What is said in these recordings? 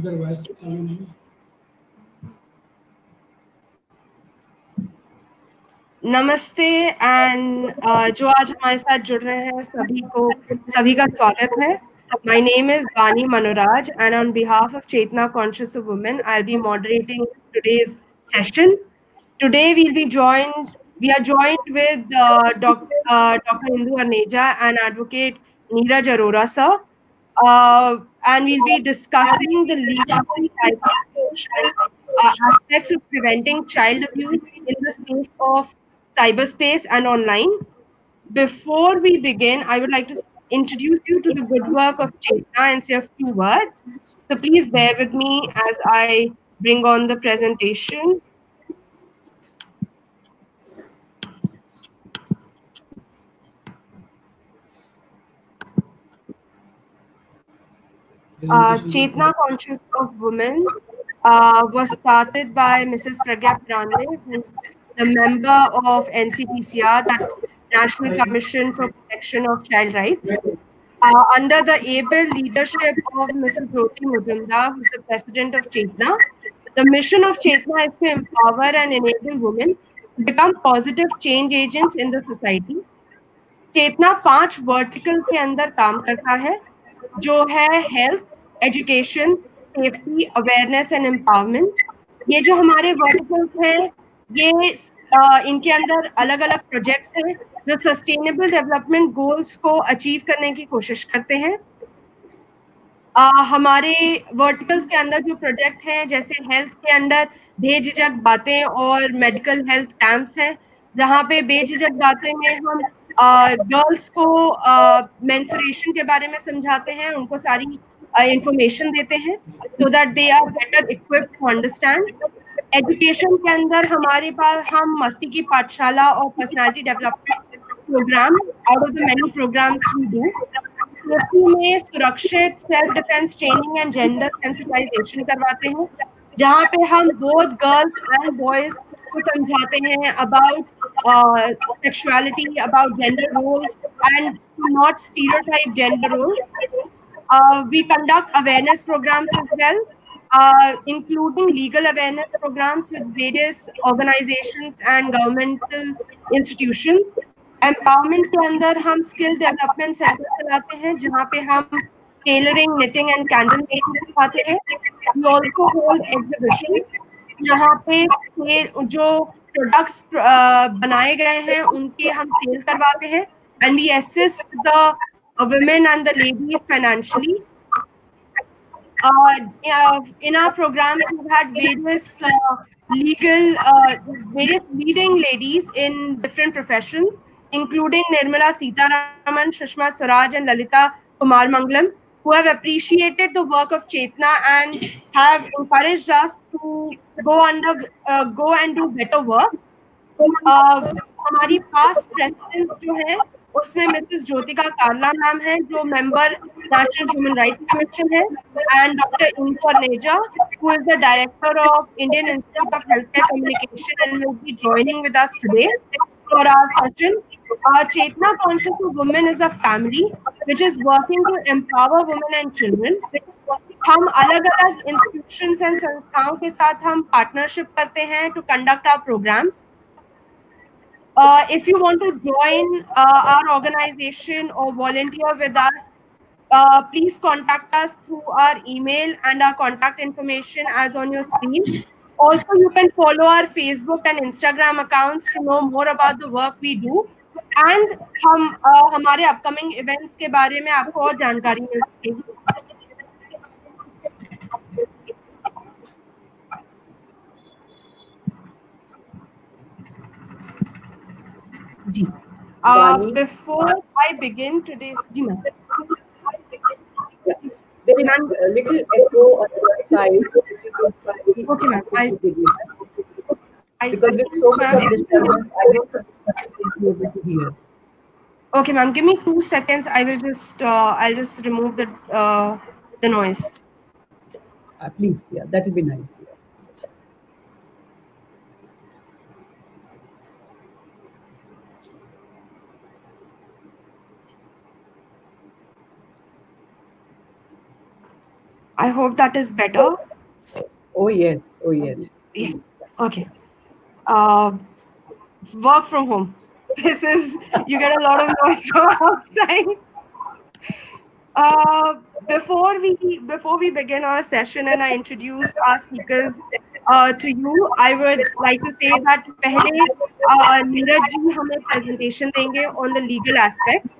उधर वॉइस चालू नहीं है। नमस्ते एंड जो आज हमारे साथ जुड़ रहे हैं सभी का स्वागत है। My name is Bani Manuraj and on behalf of Chetna Conscious of Women, I'll be moderating today's session. Today we are joined with Dr. Indu Arneja and Advocate Neeraj Arora sir. And we'll be discussing the legal and psychosocial aspects of preventing child abuse in the space of cyberspace and online. Before we begin, I would like to introduce you to the good work of Chetna and say a few words. So please bear with me as I bring on the presentation. Chetna Conscious of Women was started by Mrs. Pragya Pirande, who's the member of NCPCR, that's National Commission for Protection of Child Rights. Under the able leadership of Mrs. Jyoti Mujumdar, who's the president of Chetna, the mission of Chetna is to empower and enable women to become positive change agents in the society. Chetna 5 vertical के अंदर काम करता है, जो है health, education, safety, awareness and empowerment. ये जो हमारे वर्टिकल्स हैं, ये इनके अंदर अलग अलग प्रोजेक्ट्स हैं जो सस्टेनेबल डेवलपमेंट गोल्स को अचीव करने की कोशिश करते हैं। हमारे वर्टिकल्स के अंदर जो प्रोजेक्ट हैं, जैसे हेल्थ के अंदर बेझिझक बातें और मेडिकल हेल्थ कैंप्स हैं, जहाँ पे बेझिझक बातें में हम गर्ल्स को मेंस्ट्रुएशन के बारे में समझाते हैं, उनको सारी इंफॉर्मेशन देते हैं so that they are better equipped to understand. Education के अंदर हमारे पास हम मस्ती की पाठशाला और personality development programme out of the many programmes we do. Safety में Surakshit self defence training and gender sensitisation करवाते हैं, जहाँ पे हम बोथ गर्ल्स एंड बॉयज को समझाते हैं about sexuality, about gender roles, and not stereotype gender roles. We conduct awareness programs as well, including legal awareness programs with various organizations and governmental institutions. Empowerment के अंदर हम skill development centre चलाते हैं, जहाँ पे हम tailoring, knitting and candle making सिखाते हैं। वी ऑल्सो होल्ड एग्जीबिशंस, जहाँ पे जो प्रोडक्ट्स बनाए गए हैं उनके हम सेल करवाते हैं, and we assist the women and the ladies financially. In our programs, we've had various various leading ladies in different professions, including Nirmala Sitaraman, Sushma Swaraj, and Lalita Kumar Mangalam, who have appreciated the work of Chetna and have encouraged us to go and do better work. हमारी past president जो है उसमें Mrs Jyotika Karla ma'am है, जो member national human rights commission है, and doctor Indu Arneja, who is the director of Indian Institute of Healthcare Communication and will be joining with us today for our session. Chetna Conscious of Women is a family which is working to empower women and children. हम अलग अलग institutions and संस्थाओं के साथ हम partnership करते हैं to conduct our programs. If you want to join our organization or volunteer with us, please contact us through our email and our contact information as on your screen. Also, you can follow our Facebook and Instagram accounts to know more about the work we do. And हमारे upcoming events के बारे में आपको और जानकारी मिल सकेगी। जी, before I begin today's, ji ma'am, there is a little echo on your side. Okay, ma'am. Because with so much disturbance, I don't think you able to hear. Okay, ma'am. Give me 2 seconds. I will just I'll just remove the noise. Please, yeah, that will be nice. I hope that is better. Oh yes, oh yes. Yes. Okay. Work from home. This is, you get a lot of noise from outside. Before we begin our session and I introduce our speakers to you, I would like to say that पहले नीरज जी हमें presentation देंगे on the legal aspects,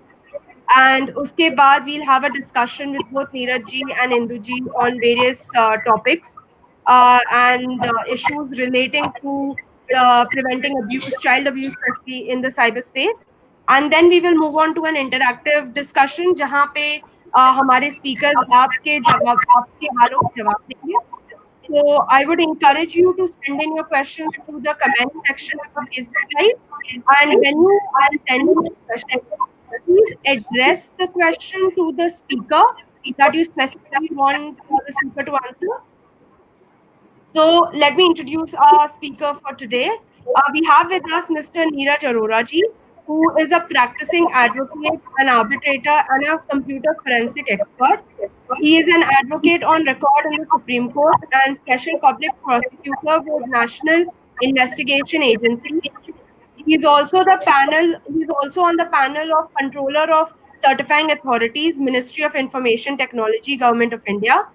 and उसके बाद we'll have a discussion with both Neeraj ji and Indu ji on various topics and issues relating to preventing abuse, child abuse, especially in the cyberspace. And then we will move on to an interactive discussion जहाँ पे हमारे speakers आपके सवालों के जवाब देंगे. So I would encourage you to send in your questions through the comment section of Facebook Live. And when you are sending your question, please address the question to the speaker that you specifically want the speaker to answer. So let me introduce our speaker for today. We have with us Mr. Neeraj Arora ji, who is a practicing advocate, an arbitrator, and a computer forensic expert. He is an advocate on record in the Supreme Court and special public prosecutor with National Investigation Agency. He is also on the panel of Controller of Certifying Authorities, Ministry of Information Technology, Government of India.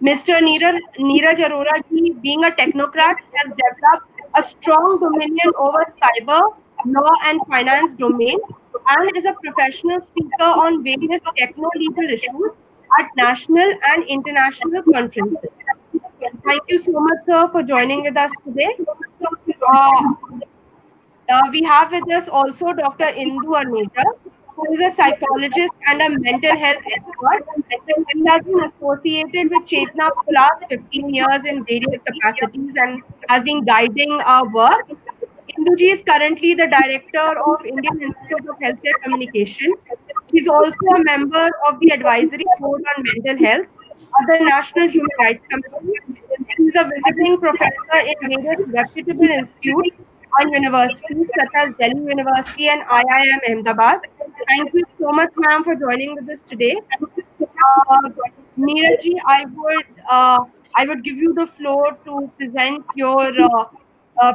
Mr. Neeraj Arora ji, being a technocrat, has developed a strong dominion over cyber, law and finance domain, and is a professional speaker on various techno-legal issues at national and international conferences. Thank you so much, sir, for joining with us today. We have with us also Dr. Indu Arneja, who is a psychologist and a mental health expert. He has been associated with Chetna for the last 15 years in various capacities and has been guiding our work. Induji is currently the director of Indian Institute of Healthcare Communication. She is also a member of the advisory board on mental health of the National Human Rights Commission. She is a visiting professor in various reputable institutes and universities such as Delhi University and IIM Ahmedabad. Thank you so much, ma'am, for joining with us today. Neeraj ji, I would give you the floor to present your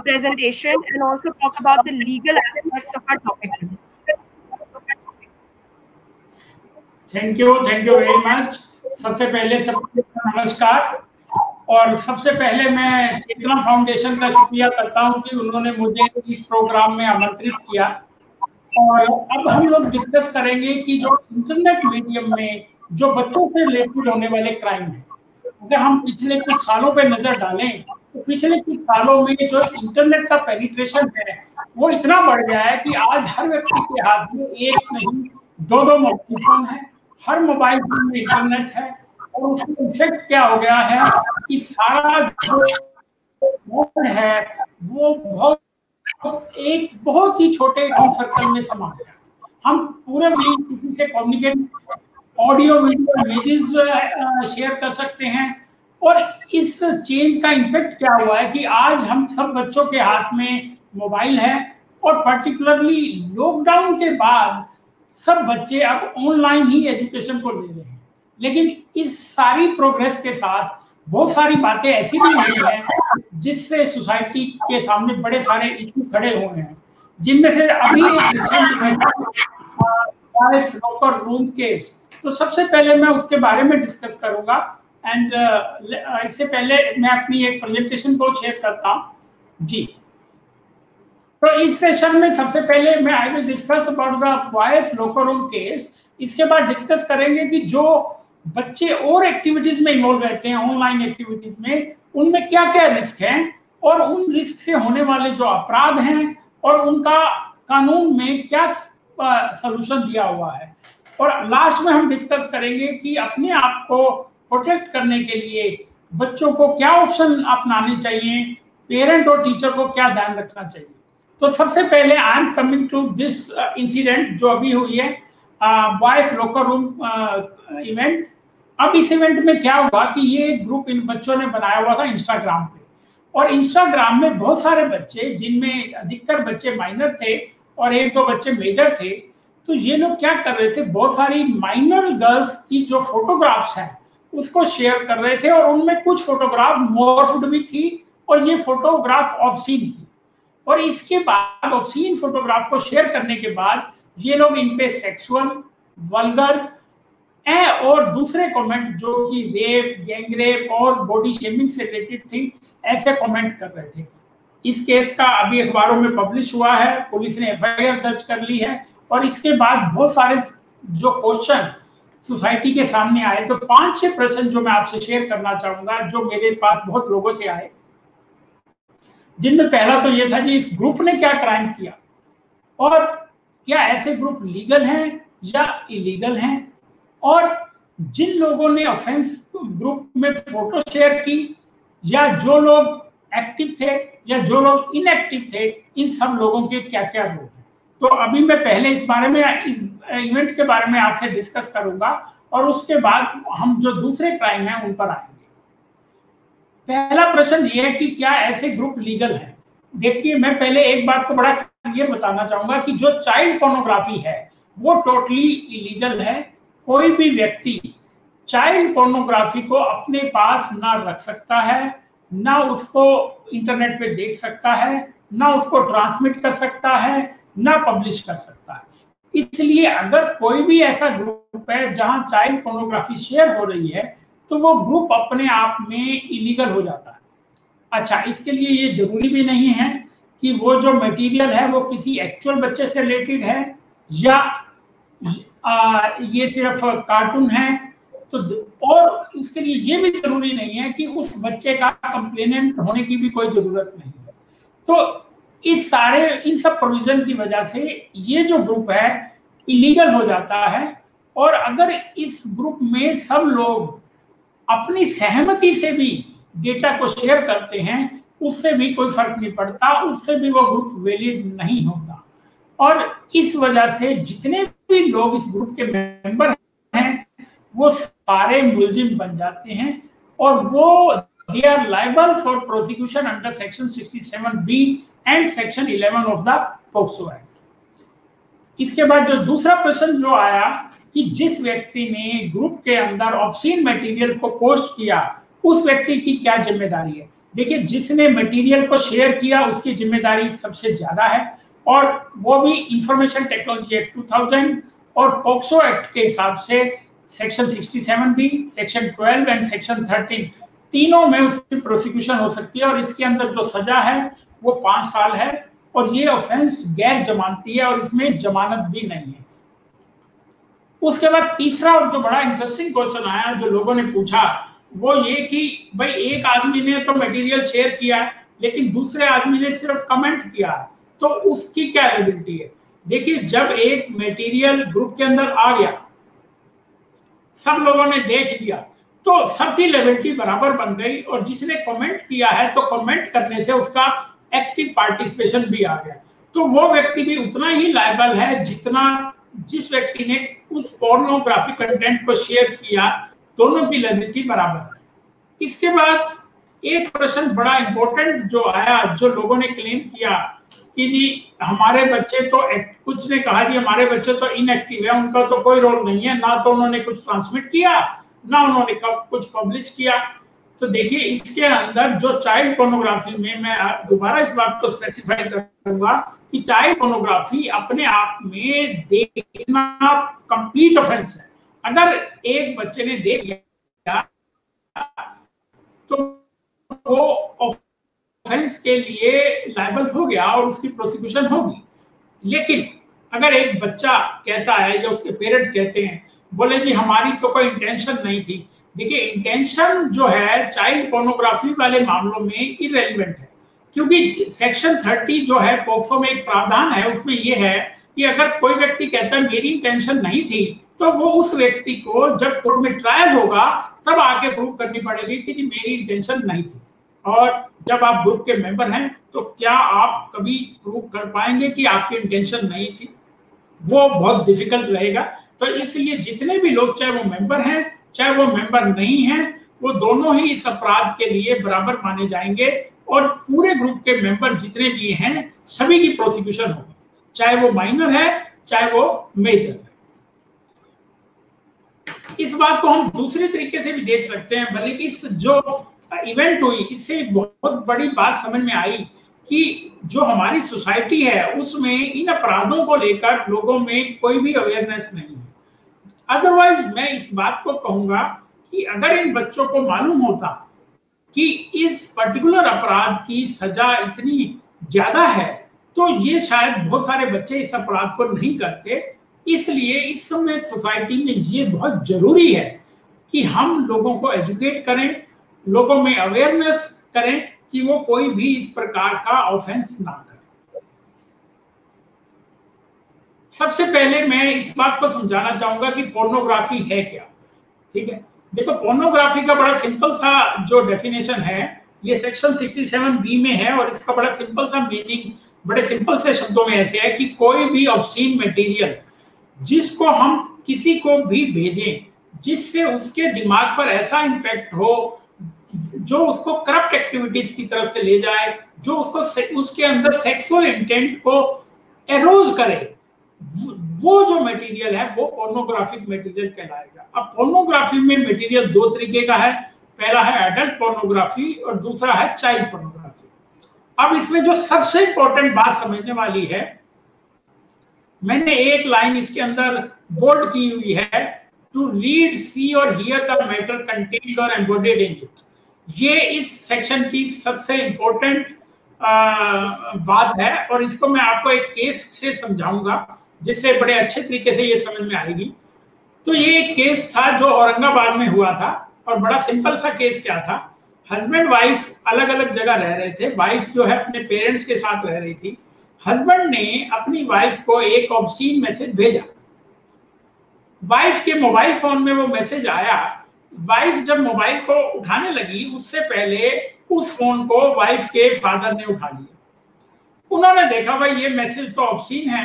presentation and also talk about the legal aspects of our topic today. Thank you very much. सबसे पहले सबको नमस्कार. और सबसे पहले मैं चेतना foundation का शुक्रिया करता हूं कि उन्होंने मुझे इस प्रोग्राम में आमंत्रित किया. और अब हम लोग डिस्कस करेंगे कि जो इंटरनेट मीडियम में जो बच्चों से रिलेटेड होने वाले क्राइम हैं, अगर हम पिछले कुछ सालों पे नजर डालें तो पिछले कुछ सालों में जो इंटरनेट का पेनिट्रेशन है वो इतना बढ़ गया है कि आज हर व्यक्ति के हाथ में एक नहीं दो मोबाइल फोन है. हर मोबाइल फोन में इंटरनेट है और उसका इफेक्ट क्या हो गया है कि सारा जो वर्ल्ड है वो एक बहुत ही छोटे सर्कल में समा गया. हम पूरे भी किसी से communicate, audio video images share कर सकते हैं. और इस चेंज का इम्पैक्ट क्या हुआ है कि आज हम सब बच्चों के हाथ में मोबाइल है और पर्टिकुलरली लॉकडाउन के बाद सब बच्चे अब ऑनलाइन ही एजुकेशन को ले रहे हैं. लेकिन इस सारी प्रोग्रेस के साथ बहुत सारी बातें ऐसी भी हुई हैं जिससे सोसाइटी के सामने बड़े सारे इशू खड़े हुए हैं, जिनमें से अभी एक रिसेंट लॉकर रूम केस. तो सबसे पहले मैं उसके बारे में डिस्कस करूंगा. एंड इससे पहले मैं अपनी एक प्रेजेंटेशन को शेयर करता हूं जी. तो इस सेशन में सबसे पहले मैं I will discuss about the boys locker room case. इसके बाद डिस्कस करेंगे कि जो बच्चे और एक्टिविटीज में इन्वॉल्व रहते हैं, ऑनलाइन एक्टिविटीज में, उनमें क्या क्या रिस्क हैं और उन रिस्क से होने वाले जो अपराध हैं और उनका कानून में क्या सलूशन दिया हुआ है. और लास्ट में हम डिस्कस करेंगे कि अपने आप को प्रोटेक्ट करने के लिए बच्चों को क्या ऑप्शन अपनाने चाहिए, पेरेंट और टीचर को क्या ध्यान रखना चाहिए. तो सबसे पहले I am coming to this incident जो अभी हुई है, बॉयज लॉकर रूम इवेंट. अब इस इवेंट में क्या हुआ कि ये ग्रुप इन बच्चों ने बनाया हुआ था इंस्टाग्राम पे. और इंस्टाग्राम में बहुत सारे बच्चे, जिनमें अधिकतर बच्चे माइनर थे और एक दो बच्चे मेजर थे. तो ये लोग क्या कर रहे थे, बहुत सारी माइनर गर्ल्स की जो फोटोग्राफ्स हैं उसको शेयर कर रहे थे और उनमें कुछ फोटोग्राफ मॉर्फ्ड भी थी और ये फोटोग्राफ ऑब्सीन थी। और इसके बाद ऑब्सीन फोटोग्राफ को शेयर करने के बाद ये लोग इन पे सेक्सुअल, वल्गर और दूसरे कमेंट जो कि रेप, गैंग रेप और बॉडी शेमिंग से रिलेटेड थी, ऐसे कमेंट कर रहे थे। इस केस का अभी अखबारों में पब्लिश हुआ है, पुलिस ने एफआईआर दर्ज कर ली है। और इसके बाद बहुत सारे जो क्वेश्चन सोसाइटी के सामने आए, तो 5-6 प्रश्न जो मैं आपसे शेयर करना चाहूंगा, जो मेरे पास बहुत लोगों से आए, जिनमें पहला तो ये था कि इस ग्रुप ने क्या क्राइम किया और क्या ऐसे ग्रुप लीगल हैं या इलीगल हैं, और जिन लोगों ने ऑफेंस ग्रुप में फोटो शेयर की या जो लोग एक्टिव थे या जो लोग इनएक्टिव थे, इन सब लोगों के क्या क्या रोल है। तो अभी मैं पहले इस बारे में, इस इवेंट के बारे में आपसे डिस्कस करूंगा और उसके बाद हम जो दूसरे क्राइम हैं उन पर आएंगे। पहला प्रश्न ये है कि क्या ऐसे ग्रुप लीगल हैं। देखिए, मैं पहले एक बात को बड़ा क्लियर बताना चाहूंगा कि जो चाइल्ड पोर्नोग्राफी है वो टोटली इलीगल है। कोई भी व्यक्ति चाइल्ड पोर्नोग्राफी को अपने पास ना रख सकता है, ना उसको इंटरनेट पे देख सकता है, ना उसको ट्रांसमिट कर सकता है, ना पब्लिश कर सकता है। इसलिए अगर कोई भी ऐसा ग्रुप है जहां चाइल्ड पोर्नोग्राफी शेयर हो रही है, तो वो ग्रुप अपने आप में इलीगल हो जाता है। अच्छा, इसके लिए ये जरूरी भी नहीं है कि वो जो मटेरियल है वो किसी एक्चुअल बच्चे से रिलेटेड है या ये सिर्फ कार्टून है। तो और इसके लिए ये भी जरूरी नहीं है कि उस बच्चे का कंप्लेनेंट होने की भी कोई जरूरत नहीं है। तो इन सब प्रोविजन की वजह से ये जो ग्रुप है इलीगल हो जाता है। और अगर इस ग्रुप में सब लोग अपनी सहमति से भी डेटा को शेयर करते हैं, उससे भी कोई फर्क नहीं पड़ता, उससे भी वो ग्रुप वैलिड नहीं होता। और इस वजह से जितने भी लोग इस ग्रुप के मेंबर हैं वो सारे मुलजिम बन जाते हैं और वो they are liable for prosecution under section 67B and section 11 of the POCSO act. इसके बाद जो दूसरा प्रश्न जो आया कि जिस व्यक्ति ने ग्रुप के अंदर ऑब्सीन मटेरियल को पोस्ट किया, उस व्यक्ति की क्या जिम्मेदारी है। देखिए, जिसने मटेरियल को शेयर किया उसकी जिम्मेदारी सबसे ज्यादा है, और वो भी इंफॉर्मेशन टेक्नोलॉजी एक्ट 2000 और पोक्सो एक्ट के हिसाब से section 67B, section 12 and section 13 तीनों में उसकी प्रोसिक्यूशन हो सकती है। और इसके अंदर जो सजा है वो 5 साल है और ये ऑफेंस गैर जमानती है और इसमें जमानत भी नहीं है। उसके बाद तीसरा और जो बड़ा इंटरेस्टिंग क्वेश्चन आया जो लोगों ने पूछा वो ये कि भाई एक आदमी ने तो मटेरियल शेयर किया है लेकिन दूसरे आदमी ने सिर्फ कमेंट किया है, तो उसकी क्या एलिजिबिलिटी है। देखिए, जब एक मटेरियल ग्रुप के अंदर आ गया, सब लोगों ने देख लिया, तो सबकी लेवलिटी बराबर बन गई और जिसने कमेंट किया है तो कमेंट करने से उसका एक्टिव पार्टिसिपेशन भी आ गया, तो वो व्यक्ति भी उतना ही लायबल है जितना जिस व्यक्ति ने उस पोर्नोग्राफिक कंटेंट को शेयर किया। दोनों की लेवलिटी बराबर है। इसके बाद एक प्रश्न बड़ा इंपॉर्टेंट जो आया, जो लोगों ने क्लेम किया कि जी हमारे बच्चे तो, कुछ ने कहा जी हमारे बच्चे तो इनएक्टिव है, उनका तो कोई रोल नहीं है, ना तो उन्होंने कुछ ट्रांसमिट किया ना उन्होंने कुछ पब्लिश किया। तो देखिए, इसके अंदर जो चाइल्ड पोर्नोग्राफी में, मैं दोबारा इस बात को स्पेसिफाई करूंगा कि चाइल्ड पोर्नोग्राफी अपने आप में देखना कंप्लीट ऑफेंस है। अगर एक बच्चे ने देख लिया तो वो ऑफेंस के लिए लायबल हो गया और उसकी प्रोसिक्यूशन होगी। लेकिन अगर एक बच्चा कहता है या उसके पेरेंट कहते हैं, बोले जी हमारी तो कोई इंटेंशन नहीं थी। देखिए, इंटेंशन जो है चाइल्ड पोर्नोग्राफी वाले मामलों में इररेलेवेंट है, क्योंकि सेक्शन 30 जो है पोक्सो में एक प्रावधान है, उसमें यह है कि अगर कोई व्यक्ति कहता है मेरी इंटेंशन नहीं थी, तो वो उस व्यक्ति को जब कोर्ट में ट्रायल होगा तब आके प्रूव करनी पड़ेगी कि जी मेरी इंटेंशन नहीं थी। और जब आप ग्रुप के मेंबर हैं तो क्या आप कभी प्रूव कर पाएंगे कि आपकी इंटेंशन नहीं थी? वो बहुत डिफिकल्ट रहेगा। तो इसलिए जितने भी लोग, चाहे वो मेंबर हैं चाहे वो मेंबर नहीं हैं, वो दोनों ही इस अपराध के लिए बराबर माने जाएंगे और पूरे ग्रुप के मेंबर जितने भी हैं सभी की प्रोसिक्यूशन होगी, चाहे वो माइनर है चाहे वो मेजर है। इस बात को हम दूसरी तरीके से भी देख सकते हैं, बल्कि इस जो इवेंट हुई इससे एक बहुत बड़ी बात समझ में आई कि जो हमारी सोसाइटी है उसमें इन अपराधों को लेकर लोगों में कोई भी अवेयरनेस नहीं है। अदरवाइज मैं इस बात को कहूंगा कि अगर इन बच्चों को मालूम होता कि इस पर्टिकुलर अपराध की सजा इतनी ज्यादा है तो ये शायद बहुत सारे बच्चे इस अपराध को नहीं करते। इसलिए इस समय सोसाइटी में ये बहुत जरूरी है कि हम लोगों को एजुकेट करें, लोगों में अवेयरनेस करें कि वो कोई भी इस प्रकार का ऑफेंस ना करे। सबसे पहले मैं इस बात को समझाना चाहूंगा कि पोर्नोग्राफी है क्या। ठीक है, देखो पोर्नोग्राफी का बड़ा सिंपल सा जो डेफिनेशन है ये सेक्शन 67B में है और इसका बड़ा सिंपल सा मीनिंग बड़े सिंपल से शब्दों में ऐसे है कि कोई भी ऑब्सीन मटेरियल जिसको हम किसी को भी भेजें जिससे उसके दिमाग पर ऐसा इम्पैक्ट हो जो उसको करप्ट एक्टिविटीज की तरफ से ले जाए, जो उसको उसके अंदर सेक्सुअल इंटेंट को एरोज करे, वो जो मटेरियल है वो पोर्नोग्राफिक मटेरियल कहलाएगा। अब पोर्नोग्राफी में मटेरियल दो तरीके का है, पहला है एडल्ट पोर्नोग्राफी और दूसरा है चाइल्ड पोर्नोग्राफी। अब इसमें जो सबसे इंपॉर्टेंट बात समझने वाली है, मैंने एक लाइन इसके अंदर बोल्ड की हुई है, टू रीड, सी और हियर द मैटर कंटेन्ड और एम्बोडेड इन इट। ये इस सेक्शन की सबसे इंपॉर्टेंट बात है और इसको मैं आपको एक केस से समझाऊंगा जिससे बड़े अच्छे तरीके से ये समझ में आएगी। तो ये एक केस था जो औरंगाबाद में हुआ था और बड़ा सिंपल सा केस क्या था, हस्बैंड वाइफ अलग अलग जगह रह रहे थे। वाइफ जो है अपने पेरेंट्स के साथ रह रही थी। हस्बैंड ने अपनी वाइफ को एक ऑब्सीन मैसेज भेजा। वाइफ के मोबाइल फोन में वो मैसेज आया। वाइफ जब मोबाइल को उठाने लगी उससे पहले उस फोन को वाइफ के फादर ने उठा लिया। उन्होंने देखा भाई ये मैसेज तो ऑब्सीन है।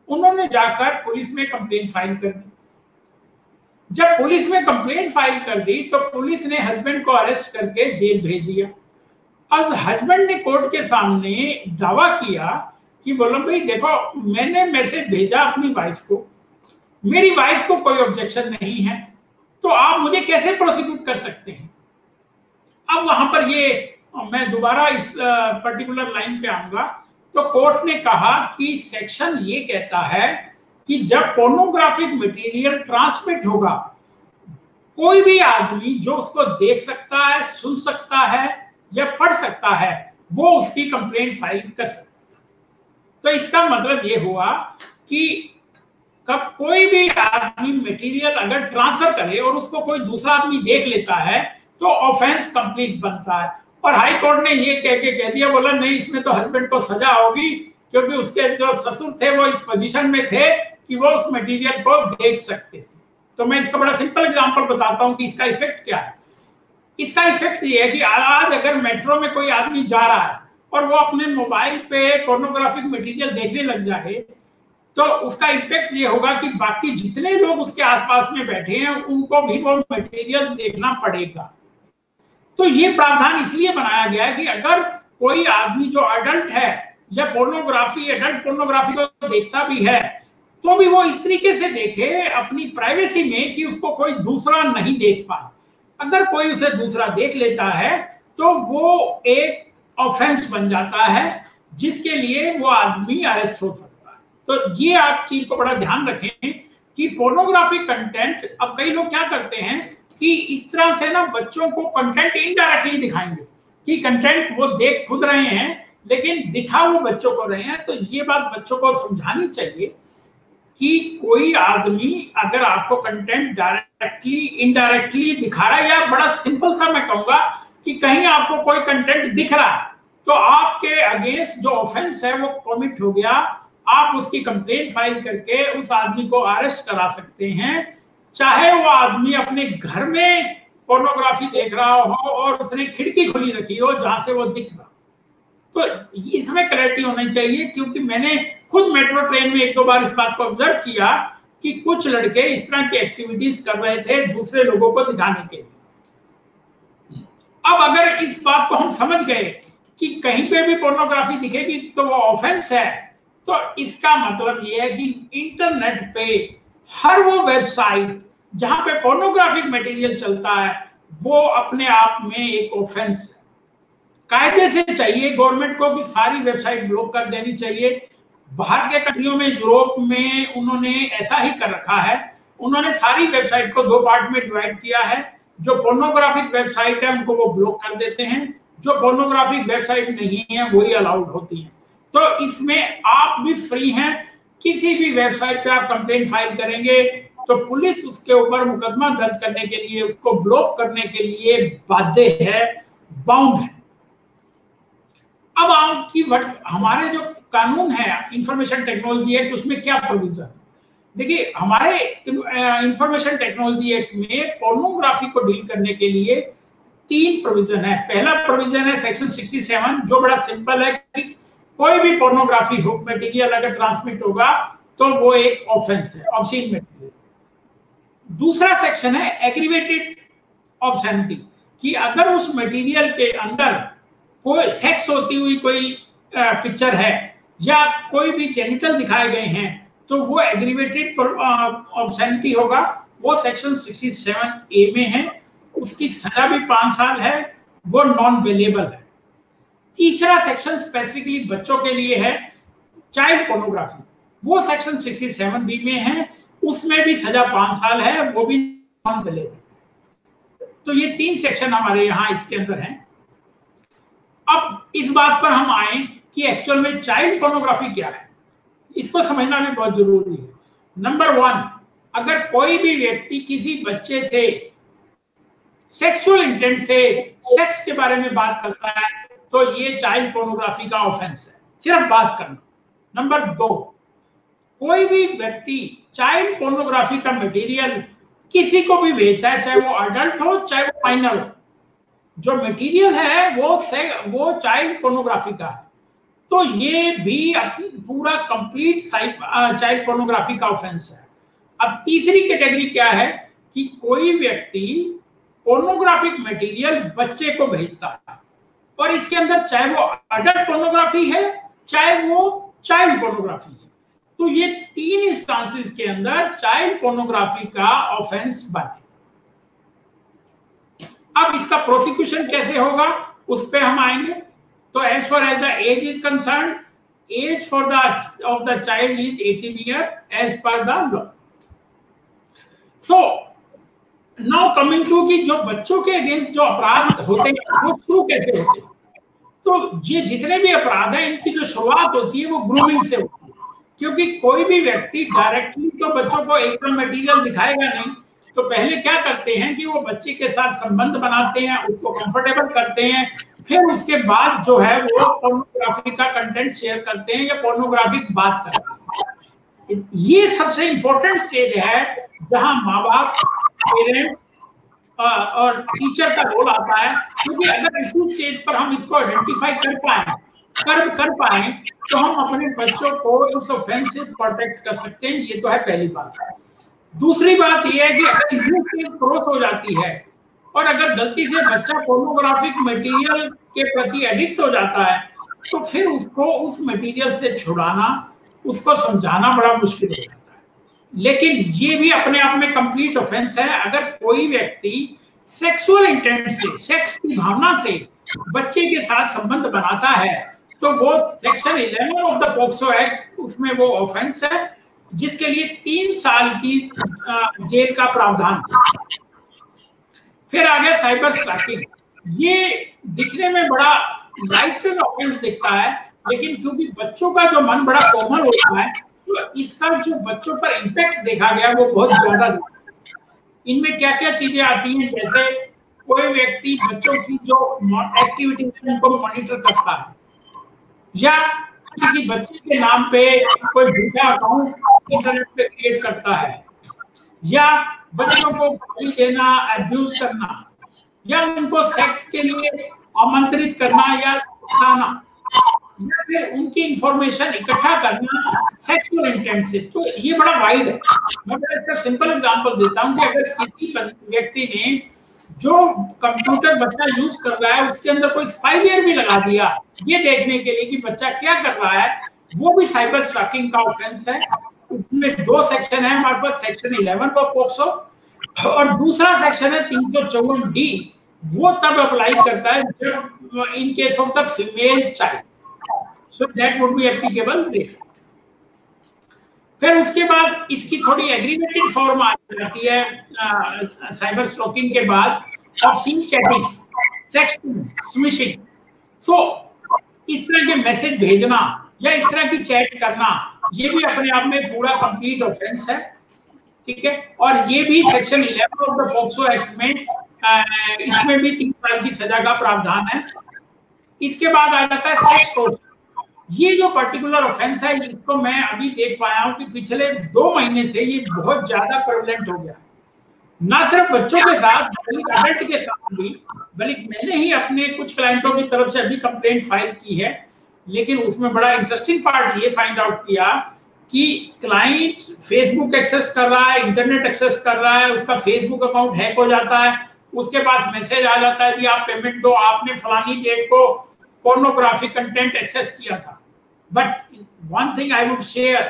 उन्होंने जाकर पुलिस में कंप्लेंट फाइल कर दी। जब पुलिस में कंप्लेंट फाइल कर दी तो पुलिस ने हस्बैंड को अरेस्ट करके जेल भेज दिया। अब हस्बैंड ने कोर्ट के सामने दावा किया कि बोलो भाई देखो मैंने मैसेज भेजा अपनी वाइफ को, मेरी वाइफ को कोई ऑब्जेक्शन नहीं है, तो आप मुझे कैसे प्रोसिक्यूट कर सकते हैं। अब वहां पर ये मैं दोबारा इस पर्टिकुलर लाइन पे आऊंगा। तो कोर्ट ने कहा कि सेक्शन ये कहता है कि जब पोर्नोग्राफिक मटेरियल ट्रांसमिट होगा, कोई भी आदमी जो उसको देख सकता है, सुन सकता है या पढ़ सकता है, वो उसकी कंप्लेंट फाइल कर सकता है। तो इसका मतलब ये हुआ कि कब कोई भी आदमी मटेरियल अगर ट्रांसफर करे और उसको कोई दूसरा आदमी देख लेता है तो ऑफेंस कंप्लीट बनता है। और हाई कोर्ट ने ये कह दिया, बोला नहीं इसमें तो हस्बैंड को सजा होगी क्योंकि उसके जो ससुर थे वो इस पोजीशन में थे कि वो उस मटेरियल को देख सकते थे। तो मैं इसका बड़ा सिंपल एग्जांपल बताता हूं कि इसका इफेक्ट क्या है। इसका इफेक्ट ये है कि आज अगर मेट्रो में कोई आदमी जा रहा है और वो अपने मोबाइल पे पोर्नोग्राफिक मटेरियल देखने लग जाए तो उसका इफेक्ट ये होगा कि बाकी जितने लोग उसके आसपास में बैठे हैं उनको भी वो मटेरियल देखना पड़ेगा। तो ये प्रावधान इसलिए बनाया गया है कि अगर कोई आदमी जो अडल्ट है या एडल्ट पोर्नोग्राफी को देखता भी है तो भी वो इस तरीके से देखे अपनी प्राइवेसी में कि उसको कोई दूसरा नहीं देख पाए। अगर कोई उसे दूसरा देख लेता है तो वो एक ऑफेंस बन जाता है जिसके लिए वो आदमी अरेस्ट हो सकता है। तो ये आप चीज को बड़ा ध्यान रखें कि पोर्नोग्राफिक कंटेंट, अब कई लोग क्या करते हैं कि इस तरह से ना बच्चों को कंटेंट इनडायरेक्टली दिखाएंगे कि कंटेंट वो देख खुद रहे हैं लेकिन दिखा वो बच्चों को रहे हैं। तो ये बात बच्चों को समझानी चाहिए कि कोई आदमी अगर आपको कंटेंट डायरेक्टली इनडायरेक्टली दिखा रहा है, या बड़ा सिंपल सा मैं कहूंगा कि कहीं आपको कोई कंटेंट दिख रहा है तो आपके अगेंस्ट जो ऑफेंस है वो कमिट हो गया। आप उसकी कंप्लेंट फाइल करके उस आदमी को अरेस्ट करा सकते हैं, चाहे वो आदमी अपने घर में पोर्नोग्राफी देख रहा हो और उसने खिड़की खुली रखी हो जहां से वो दिख रहा। तो इसमें क्लैरिटी होनी चाहिए क्योंकि मैंने खुद मेट्रो ट्रेन में एक दो बार इस बात को ऑब्जर्व किया कि कुछ लड़के इस तरह की एक्टिविटीज कर रहे थे दूसरे लोगों को दिखाने के लिए। अब अगर इस बात को हम समझ गए कि कहीं पे भी पोर्नोग्राफी दिखेगी तो वो ऑफेंस है, तो इसका मतलब ये है कि इंटरनेट पे हर वो वेबसाइट जहां पे पोर्नोग्राफिक मटेरियल चलता है वो अपने आप में एक ऑफेंस है। कायदे से चाहिए गवर्नमेंट को कि सारी वेबसाइट ब्लॉक कर देनी चाहिए। बाहर के कंट्रियों में, यूरोप में उन्होंने ऐसा ही कर रखा है। उन्होंने सारी वेबसाइट को 2 पार्ट में डिवाइड किया है। जो पोर्नोग्राफिक वेबसाइट है उनको वो ब्लॉक कर देते हैं, जो पोर्नोग्राफिक वेबसाइट नहीं है वही अलाउड होती है। तो इसमें आप भी फ्री हैं, किसी भी वेबसाइट पे आप कंप्लेंट फाइल करेंगे तो पुलिस उसके ऊपर मुकदमा दर्ज करने के लिए, उसको ब्लॉक करने के लिए बाध्य है, बाउंड है। अब आपकी हमारे जो कानून है इंफॉर्मेशन टेक्नोलॉजी एक्ट, उसमें क्या प्रोविजन? देखिए, हमारे इंफॉर्मेशन टेक्नोलॉजी एक्ट में पोर्नोग्राफी को डील करने के लिए 3 प्रोविजन है। पहला प्रोविजन है सेक्शन 67, जो बड़ा सिंपल है कि कोई भी पोर्नोग्राफी मटेरियल अगर ट्रांसमिट होगा तो वो एक ऑफेंस है, ऑब्सीन मटेरियल। दूसरा सेक्शन है एग्रीवेटेड ऑब्सैनिटी, कि अगर उस मटेरियल के अंदर कोई सेक्स होती हुई कोई पिक्चर है या कोई भी जेनिटल दिखाए गए हैं तो वो एग्रीवेटेड ऑब्सैनिटी होगा। वो सेक्शन 67A में है, उसकी सजा भी 5 साल है, वो नॉन बेलेबल है। तीसरा सेक्शन स्पेसिफिकली बच्चों के लिए है, चाइल्ड पोर्नोग्राफी, वो सेक्शन 67B में है, उसमें भी सजा 5 साल है, वो भी नॉन बेलेबल। तो ये 3 सेक्शन हमारे यहाँ इसके अंदर हैं। अब इस बात पर हम आए कि एक्चुअल में चाइल्ड पोर्नोग्राफी क्या है, इसको समझना भी बहुत जरूरी है। नंबर 1, अगर कोई भी व्यक्ति किसी बच्चे से सेक्सुअल इंटेंट से सेक्स के बारे में बात करता है तो ये चाइल्ड पोर्नोग्राफी का ऑफेंस है, सिर्फ बात करना। नंबर 2, कोई भी व्यक्ति चाइल्ड पोर्नोग्राफी का मटेरियल किसी को भी भेजता है, चाहे वो अडल्ट हो चाहे वो माइनर हो, जो मटेरियल है वो चाइल्ड पोर्नोग्राफी का है, तो ये भी अपनी पूरा कंप्लीट चाइल्ड पोर्नोग्राफी का ऑफेंस है। अब तीसरी कैटेगरी क्या है कि कोई व्यक्ति पोर्नोग्राफिक मटेरियल बच्चे को भेजता है और इसके अंदर चाहे वो अडल्ट पोर्नोग्राफी है चाहे वो चाइल्ड पोर्नोग्राफी है, तो ये 3 इंस्टांसेस के अंदर चाइल्ड पोर्नोग्राफी का ऑफेंस बने। अब इसका प्रोसिक्यूशन कैसे होगा उस पे हम आएंगे। तो as far as the age is concerned, as for the of the child is 18 year as per the law. So now coming to कि जो बच्चों के अगेंस्ट जो अपराध होते हैं वो शुरू कैसे होते हैं। तो ये जितने भी अपराध हैं इनकी जो शुरुआत होती है वो ग्रूमिंग से होती है, क्योंकि कोई भी व्यक्ति डायरेक्टली तो बच्चों को एकदम मटेरियल दिखाएगा नहीं। तो पहले क्या करते हैं कि वो बच्चे के साथ संबंध बनाते हैं, उसको कंफर्टेबल करते हैं, फिर उसके बाद जो है वो पोर्नोग्राफी का कंटेंट शेयर करते हैं या पोर्नोग्राफिक बात करते हैं। ये सबसे इंपॉर्टेंट स्टेज है जहां माँ बाप, पेरेंट और टीचर का रोल आता है, क्योंकि अगर इसी स्टेज पर हम इसको आइडेंटिफाई कर पाए तो हम अपने बच्चों को इस ऑफेंस से प्रोटेक्ट कर सकते हैं। ये तो है पहली बात। दूसरी बात यह है कि अगर ये स्टेज क्रॉस हो जाती है और अगर गलती से बच्चा पोर्नोग्राफिक मटेरियल के प्रति एडिक्ट हो जाता है तो फिर उसको उस मटेरियल से छुड़ाना, उसको समझाना बड़ा मुश्किल हो जाता है। लेकिन ये भी अपने आप में कंप्लीट ऑफेंस है। अगर कोई व्यक्ति सेक्सुअल इंटेंट से, सेक्स की भावना से बच्चे के साथ संबंध बनाता है तो वो section 11 of the POCSO act, उसमें वो ऑफेंस है जिसके लिए 3 साल की जेल का प्रावधान। फिर आगे साइबर स्टॉकिंग। ये दिखने में बड़ा लाइट ऑफेंस दिखता है, लेकिन क्योंकि बच्चों का जो मन बड़ा कोमल होता है तो इसका जो बच्चों पर इम्पैक्ट देखा गया वो बहुत ज्यादा दिखता है। इनमें क्या क्या चीजें आती हैं, जैसे कोई व्यक्ति बच्चों की जो एक्टिविटी है उनको मॉनिटर करता है, या किसी बच्चे के नाम पे कोई झूठा अकाउंट इंटरनेट पे क्रिएट करता है, या बच्चों को गाली देना, अब्यूज करना, या उनको सेक्स के लिए आमंत्रित करना या उकसाना, या फिर उनकी इंफॉर्मेशन इकट्ठा करना सेक्सुअल इंटेंट से। तो ये बड़ा वाइड है। मैं बड़ा इसका सिंपल एग्जांपल देता हूँ कि अगर किसी व्यक्ति ने जो कंप्यूटर बच्चा यूज कर रहा है उसके अंदर कोई स्पाईवेयर भी लगा दिया ये देखने के लिए कि बच्चा क्या कर रहा है, वो भी साइबर स्टॉकिंग का ऑफेंस है। उसमें 2 सेक्शन है हमारे पास, सेक्शन 11 ऑफ पॉक्सो और दूसरा सेक्शन है 354D, वो तब अप्लाई करता है जब in case of the female child, so that would be applicable there. फिर उसके बाद इसकी थोड़ी एग्रीगेटेड फॉर्म आ जाती है साइबर स्टॉकिंग के बाद, ऑब्सीन चैटिंग, सेक्सटिंग, स्मिशिंग। सो इस तरह के मैसेज भेजना या इस तरह की चैट करना, ये भी अपने आप में पूरा कंप्लीट ऑफेंस है, ठीक है। और ये भी section 11 of the POCSO act में इसमें भी 3 साल की सजा का प्रावधान है। इसके बाद आ जाता है सेक्स टॉर्चर। ये जो पर्टिकुलर ऑफेंस है, इसको मैं अभी देख पाया हूं कि पिछले 2 महीने से ये बहुत ज्यादा प्रेवलेंट हो गया, ना सिर्फ बच्चों के साथ बल्कि अडल्ट के साथ भी। बल्कि मैंने ही अपने कुछ क्लाइंटों की तरफ से अभी कंप्लेंट फाइल की है, लेकिन उसमें बड़ा इंटरेस्टिंग पार्ट ये फाइंड आउट किया कि क्लाइंट फेसबुक एक्सेस कर रहा है, इंटरनेट एक्सेस कर रहा है, उसका फेसबुक अकाउंट हैक हो जाता है, उसके पास मैसेज आ जाता है कि आप पेमेंट दो, आपने फलानी डेट को पोर्नोग्राफिक कंटेंट एक्सेस किया था। But one thing I would share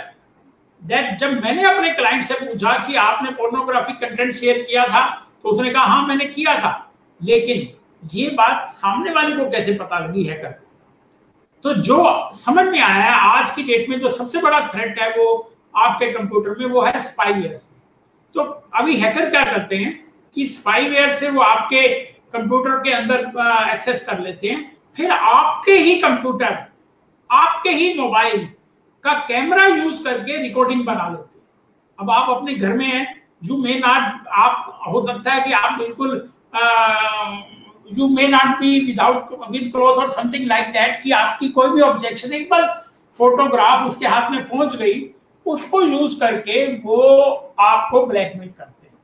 that जब मैंने अपने क्लाइंट से पूछा कि आपने पोर्नोग्राफिक कंटेंट शेयर किया था, तो उसने कहा हाँ मैंने किया था, लेकिन ये बात सामने वाले को कैसे पता लगी हैकर को। तो जो समझ में आया है आज की डेट में जो सबसे बड़ा थ्रेट है वो आपके कंप्यूटर में वो है स्पाईवेयर से। तो अभी हैकर क्या करते हैं कि स्पाईवेयर से वो आपके कंप्यूटर के अंदर एक्सेस कर लेते हैं, फिर आपके ही कंप्यूटर, आपके ही मोबाइल का कैमरा यूज करके रिकॉर्डिंग बना लेते हैं। अब आप अपने घर में हैं, यू मे नॉट, आप हो सकता है कि आप बिल्कुल you may not be with cloth और समथिंग लाइक दैट, कि आपकी कोई भी ऑब्जेक्शनेबल फोटोग्राफ उसके हाथ में पहुंच गई, उसको यूज करके वो आपको ब्लैकमेल करते हैं।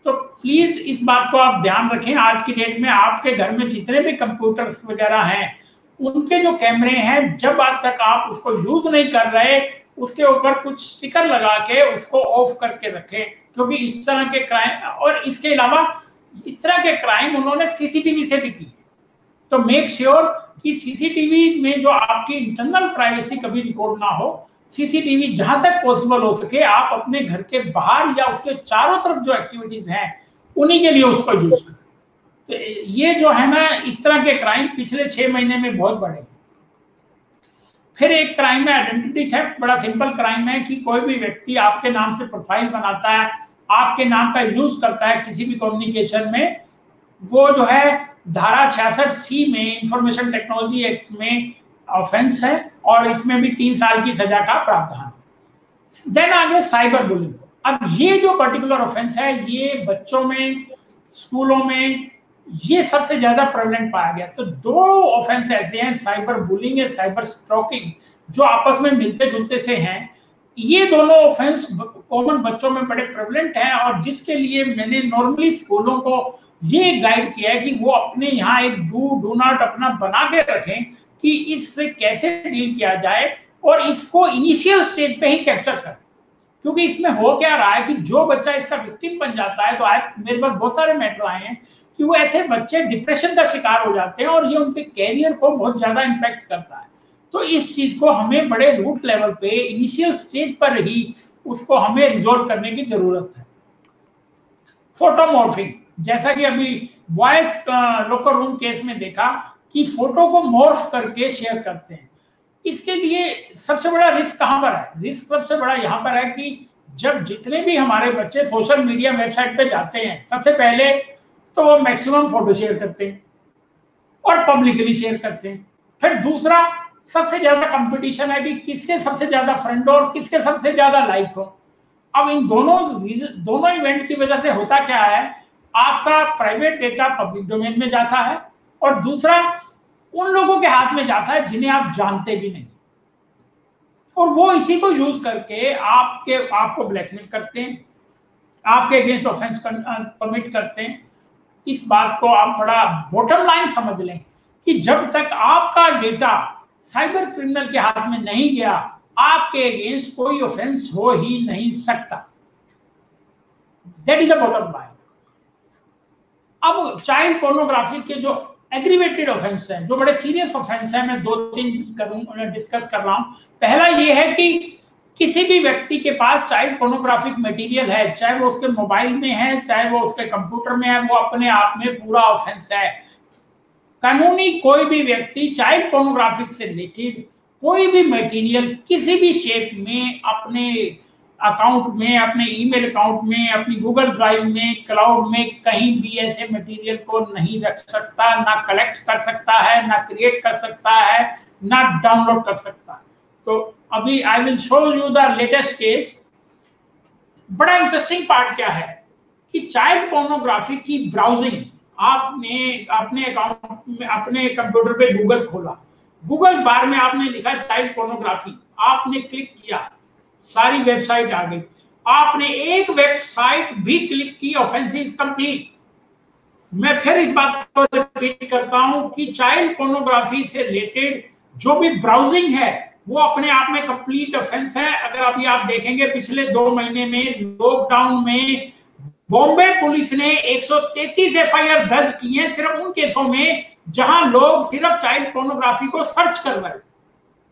तो प्लीज इस बात को आप ध्यान रखें। आज की डेट में आपके घर में जितने भी कंप्यूटर्स वगैरह हैं, उनके जो कैमरे हैं, जब आज तक आप उसको यूज नहीं कर रहे, उसके ऊपर कुछ स्टिकर लगा के उसको ऑफ करके रखें, क्योंकि इस तरह के क्राइम, और इसके अलावा इस तरह के क्राइम उन्होंने सीसीटीवी से भी किए। तो मेक श्योर कि सीसीटीवी में जो आपकी इंटरनल प्राइवेसी कभी रिकॉर्ड ना हो, सीसीटीवी जहां तक पॉसिबल हो सके आप अपने घर के बाहर या उसके चारों तरफ जो एक्टिविटीज हैं उन्हीं के लिए उसको यूज करें। तो ये जो है ना, इस तरह के क्राइम पिछले 6 महीने में बहुत बढ़े। फिर एक क्राइम है आइडेंटिटी थेफ्ट। बड़ा सिंपल क्राइम है कि कोई भी व्यक्ति आपके नाम से प्रोफाइल बनाता है, आपके नाम का यूज करता है किसी भी कम्युनिकेशन में, वो जो है धारा 66C में इंफॉर्मेशन टेक्नोलॉजी एक्ट में ऑफेंस है, और इसमें भी 3 साल की सजा का प्रावधान। देन आगे साइबर बुलिंग। अब ये जो पर्टिकुलर ऑफेंस है, ये बच्चों में, स्कूलों में ये सबसे ज्यादा प्रेवलेंट पाया गया। तो 2 ऑफेंस ऐसे हैं, साइबर बुलिंग और साइबर स्टॉकिंग, जो आपस में मिलते जुलते से हैं। ये दोनों ऑफेंस कॉमन बच्चों में बड़े प्रेवलेंट हैं, और जिसके लिए मैंने नॉर्मली स्कूलों को ये गाइड किया है कि वो अपने यहाँ एक डू नॉट अपना बना के रखें कि इससे कैसे डील किया जाए, और इसको इनिशियल स्टेज पे ही कैप्चर करें। क्योंकि इसमें हो क्या रहा है कि जो बच्चा इसका विक्टिम बन जाता है, तो मेरे पास बहुत सारे मैटर आए हैं कि वो ऐसे बच्चे डिप्रेशन का शिकार हो जाते हैं, और ये उनके कैरियर को बहुत ज्यादा इम्पैक्ट करता है। तो इस चीज को हमें बड़े रूट लेवल पे, इनिशियल स्टेज पर ही उसको हमें रिजॉल्व करने की जरूरत है। फोटोमॉर्फिंग, जैसा कि अभी बॉयज लोकर रूम केस में देखा कि फोटो को मॉर्फ करके शेयर करते हैं। इसके लिए सबसे बड़ा रिस्क कहां पर है? रिस्क सबसे बड़ा यहां पर है कि जब जितने भी हमारे बच्चे सोशल मीडिया वेबसाइट पे जाते हैं, सबसे पहले तो वो मैक्सिमम फोटो शेयर करते हैं और पब्लिकली शेयर करते हैं। फिर दूसरा, सबसे ज्यादा कंपटीशन है कि किसके सबसे ज्यादा फ्रेंड हो और किसके सबसे ज्यादा लाइक हो। अब इन दोनों इवेंट की वजह से होता क्या है, आपका प्राइवेट डेटा पब्लिक डोमेन में जाता है, और दूसरा उन लोगों के हाथ में जाता है जिन्हें आप जानते भी नहीं, और वो इसी को यूज करके आपको ब्लैकमेल करते हैं, आपके अगेंस्ट ऑफेंस कमिट करते हैं। इस बात को आप बड़ा बॉटम लाइन समझ लें कि जब तक आपका डेटा साइबर क्रिमिनल के हाथ में नहीं गया, आपके अगेंस्ट कोई ऑफेंस हो ही नहीं सकता। That is the bottom line. अब चाइल्ड पोर्नोग्राफी के जो एग्रीवेटेड ऑफेंस हैं, जो बड़े सीरियस ऑफेंस हैं, मैं 2-3 डिस्कस कर रहा हूं। पहला ये है कि किसी भी व्यक्ति के पास चाइल्ड पोर्नोग्राफिक मटेरियल है, चाहे वो उसके मोबाइल में है, चाहे वो उसके कंप्यूटर में है, वो अपने आप में पूरा ऑफेंस है। कानूनी कोई भी व्यक्ति चाइल्ड पोर्नोग्राफिक से रिलेटेड कोई भी मटेरियल किसी भी शेप में अपने अकाउंट में, अपने ईमेल अकाउंट में, अपनी गूगल ड्राइव में, क्लाउड में कहीं भी ऐसे मटेरियल को नहीं रख सकता, ना कलेक्ट कर सकता है, ना क्रिएट कर सकता है, ना डाउनलोड कर सकता। तो अभी I will show you the latest case. बड़ा इंटरेस्टिंग पार्ट क्या है कि चाइल्ड पोर्नोग्राफी की ब्राउजिंग आपने अपने अकाउंट में, अपने कंप्यूटर पे गूगल खोला, गूगल बार में आपने लिखा चाइल्ड पोर्नोग्राफी, आपने क्लिक किया, सारी वेबसाइट आ गई। आपने एक वेबसाइट भी क्लिक की, ऑफेंस इज कंप्लीट। मैं फिर इस बात को रिपीट करता हूं कि चाइल्ड पोर्नोग्राफी से रिलेटेड जो भी ब्राउजिंग है वो अपने आप में कंप्लीट ऑफेंस है। अगर अभी आप देखेंगे पिछले 2 महीने में लॉकडाउन में बॉम्बे पुलिस ने 133 एफआईआर दर्ज की हैं सिर्फ उन केसों में जहां लोग सिर्फ चाइल्ड पोर्नोग्राफी को सर्च कर रहे थे।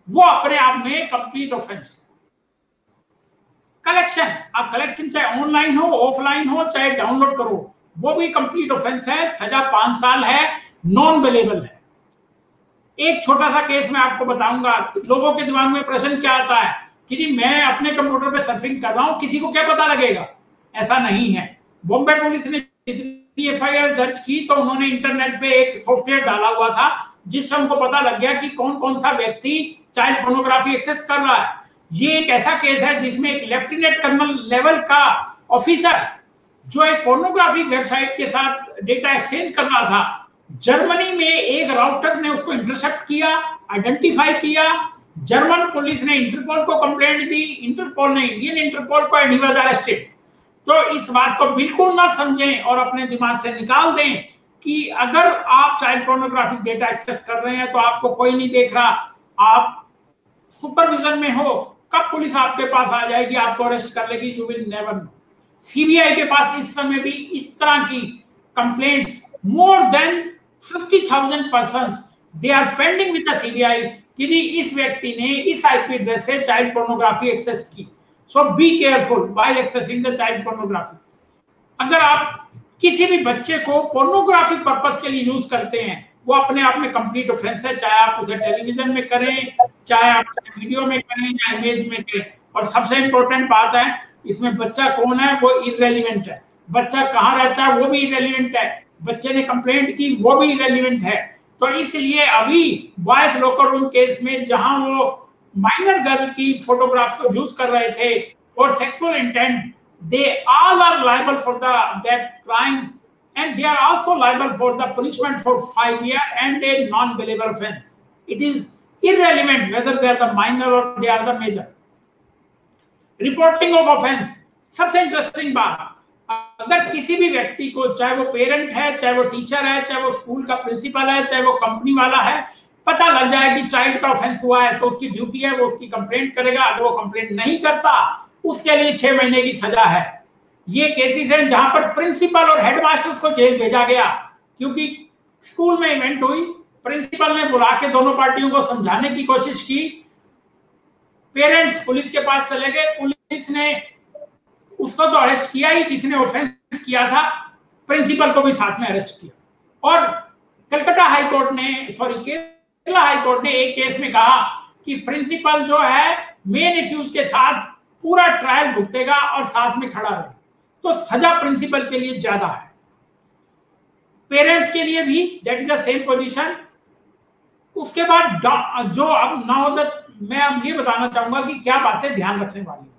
वो अपने आप में कंप्लीट ऑफेंस। कलेक्शन, आप कलेक्शन चाहे ऑनलाइन हो, ऑफलाइन हो, चाहे डाउनलोड करो, वो भी कंप्लीट ऑफेंस है। सजा 5 साल है, नॉन अवेलेबल है। एक छोटा सा केस मैं आपको बताऊंगा। लोगों के दिमाग में प्रश्न क्या आता है कि जी मैं अपने कंप्यूटर पे सर्फिंग कर रहा हूं, किसी को क्या पता लगेगा? ऐसा नहीं है। बॉम्बे पुलिस ने जितनी एफआईआर दर्ज की तो उन्होंने इंटरनेट पे एक सॉफ्टवेयर डाला हुआ था जिससे उनको पता लग गया कि कौन कौन सा व्यक्ति चाइल्ड पोर्नोग्राफी एक्सेस कर रहा है। ये एक ऐसा केस है जिसमें एक लेफ्टिनेंट कर्नल लेवल का ऑफिसर जो एक पोर्नोग्राफिक वेबसाइट के साथ डेटा एक्सचेंज कर रहा था, जर्मनी में एक राउटर ने उसको इंटरसेप्ट किया, आइडेंटिफाई किया। जर्मन पुलिस ने इंटरपोल को कंप्लेंट दी, इंटरपोल ने इंडियन इंटरपोल को, एंड ही वाज अरेस्टेड। तो इस बात को बिल्कुल ना समझें और अपने दिमाग से निकाल दें कि अगर आप चाइल्ड पोर्नोग्राफिक डेटा एक्सेस कर रहे हैं तो आपको कोई नहीं देख रहा, आप सुपरविजन में हो, कब पुलिस आपके पास आ जाएगी, आपको अरेस्ट कर लेगी, you will never know. CBI के पास इस समय भी इस तरह की complaints more than 50,000 persons they are pending with the CBI कि इस व्यक्ति ने इस आईपी एड्रेस से चाइल्ड पोर्नोग्राफी एक्सेस की। So be careful while accessing the child pornography. अगर आप किसी भी बच्चे को पोर्नोग्राफिक पर्पस के लिए यूज करते हैं वो अपने आप में कंप्लीट ऑफेंस है, चाहे आप उसे टेलीविजन में करें, चाहे आप वीडियो में करें या इमेज में करें। और सबसे इंपॉर्टेंट बात है इसमें बच्चा कौन है वो इररेलेवेंट है, बच्चा कहाँ रहता है वो भी इररेलेवेंट है, बच्चे ने कंप्लेंट की वो भी इररेलेवेंट है। तो इसलिए अभी बॉयज लॉकर रूम केस में जहां वो माइनर गर्ल की फोटोग्राफ्स को यूज कर रहे थे for sexual intent, they all are liable for that crime and they are also liable for the punishment for 5 years and a non-billable offense. It is irrelevant whether they are the minor or they are the major. Reporting of offense, सबसे interesting बात, अगर किसी भी व्यक्ति को, चाहे वो parent है, चाहे वो टीचर है, चाहे वो स्कूल का प्रिंसिपल है, चाहे वो कंपनी वाला है, पता लग जाए कि चाइल्ड का ऑफेंस हुआ है तो उसकी ड्यूटी है वो उसकी कंप्लेंट करेगा। अगर वो कंप्लेंट नहीं करता उसके लिए 6 महीने की सजा है। ये केसेस हैं जहां पर प्रिंसिपल और हेडमास्टर्स को जेल भेजा गया क्योंकि स्कूल में इवेंट हुई, प्रिंसिपल ने बुला के दोनों पार्टियों को समझाने की कोशिश की, पेरेंट्स पुलिस के पास चले गए, पुलिस ने उसको तो अरेस्ट किया ही जिसने ऑफेंस किया था, प्रिंसिपल को भी साथ में अरेस्ट किया। और कलकत्ता हाई कोर्ट ने, सॉरी केरला हाई कोर्ट ने एक केस में कहा कि प्रिंसिपल जो है मेन एक्यूज के साथ पूरा ट्रायल भुगतेगा और साथ में खड़ा रहे, तो सजा प्रिंसिपल के लिए ज्यादा है। पेरेंट्स के लिए भी that is the same position. उसके बाद जो अब मैं अब ये बताना चाहूंगा कि क्या बातें ध्यान रखने वाली है।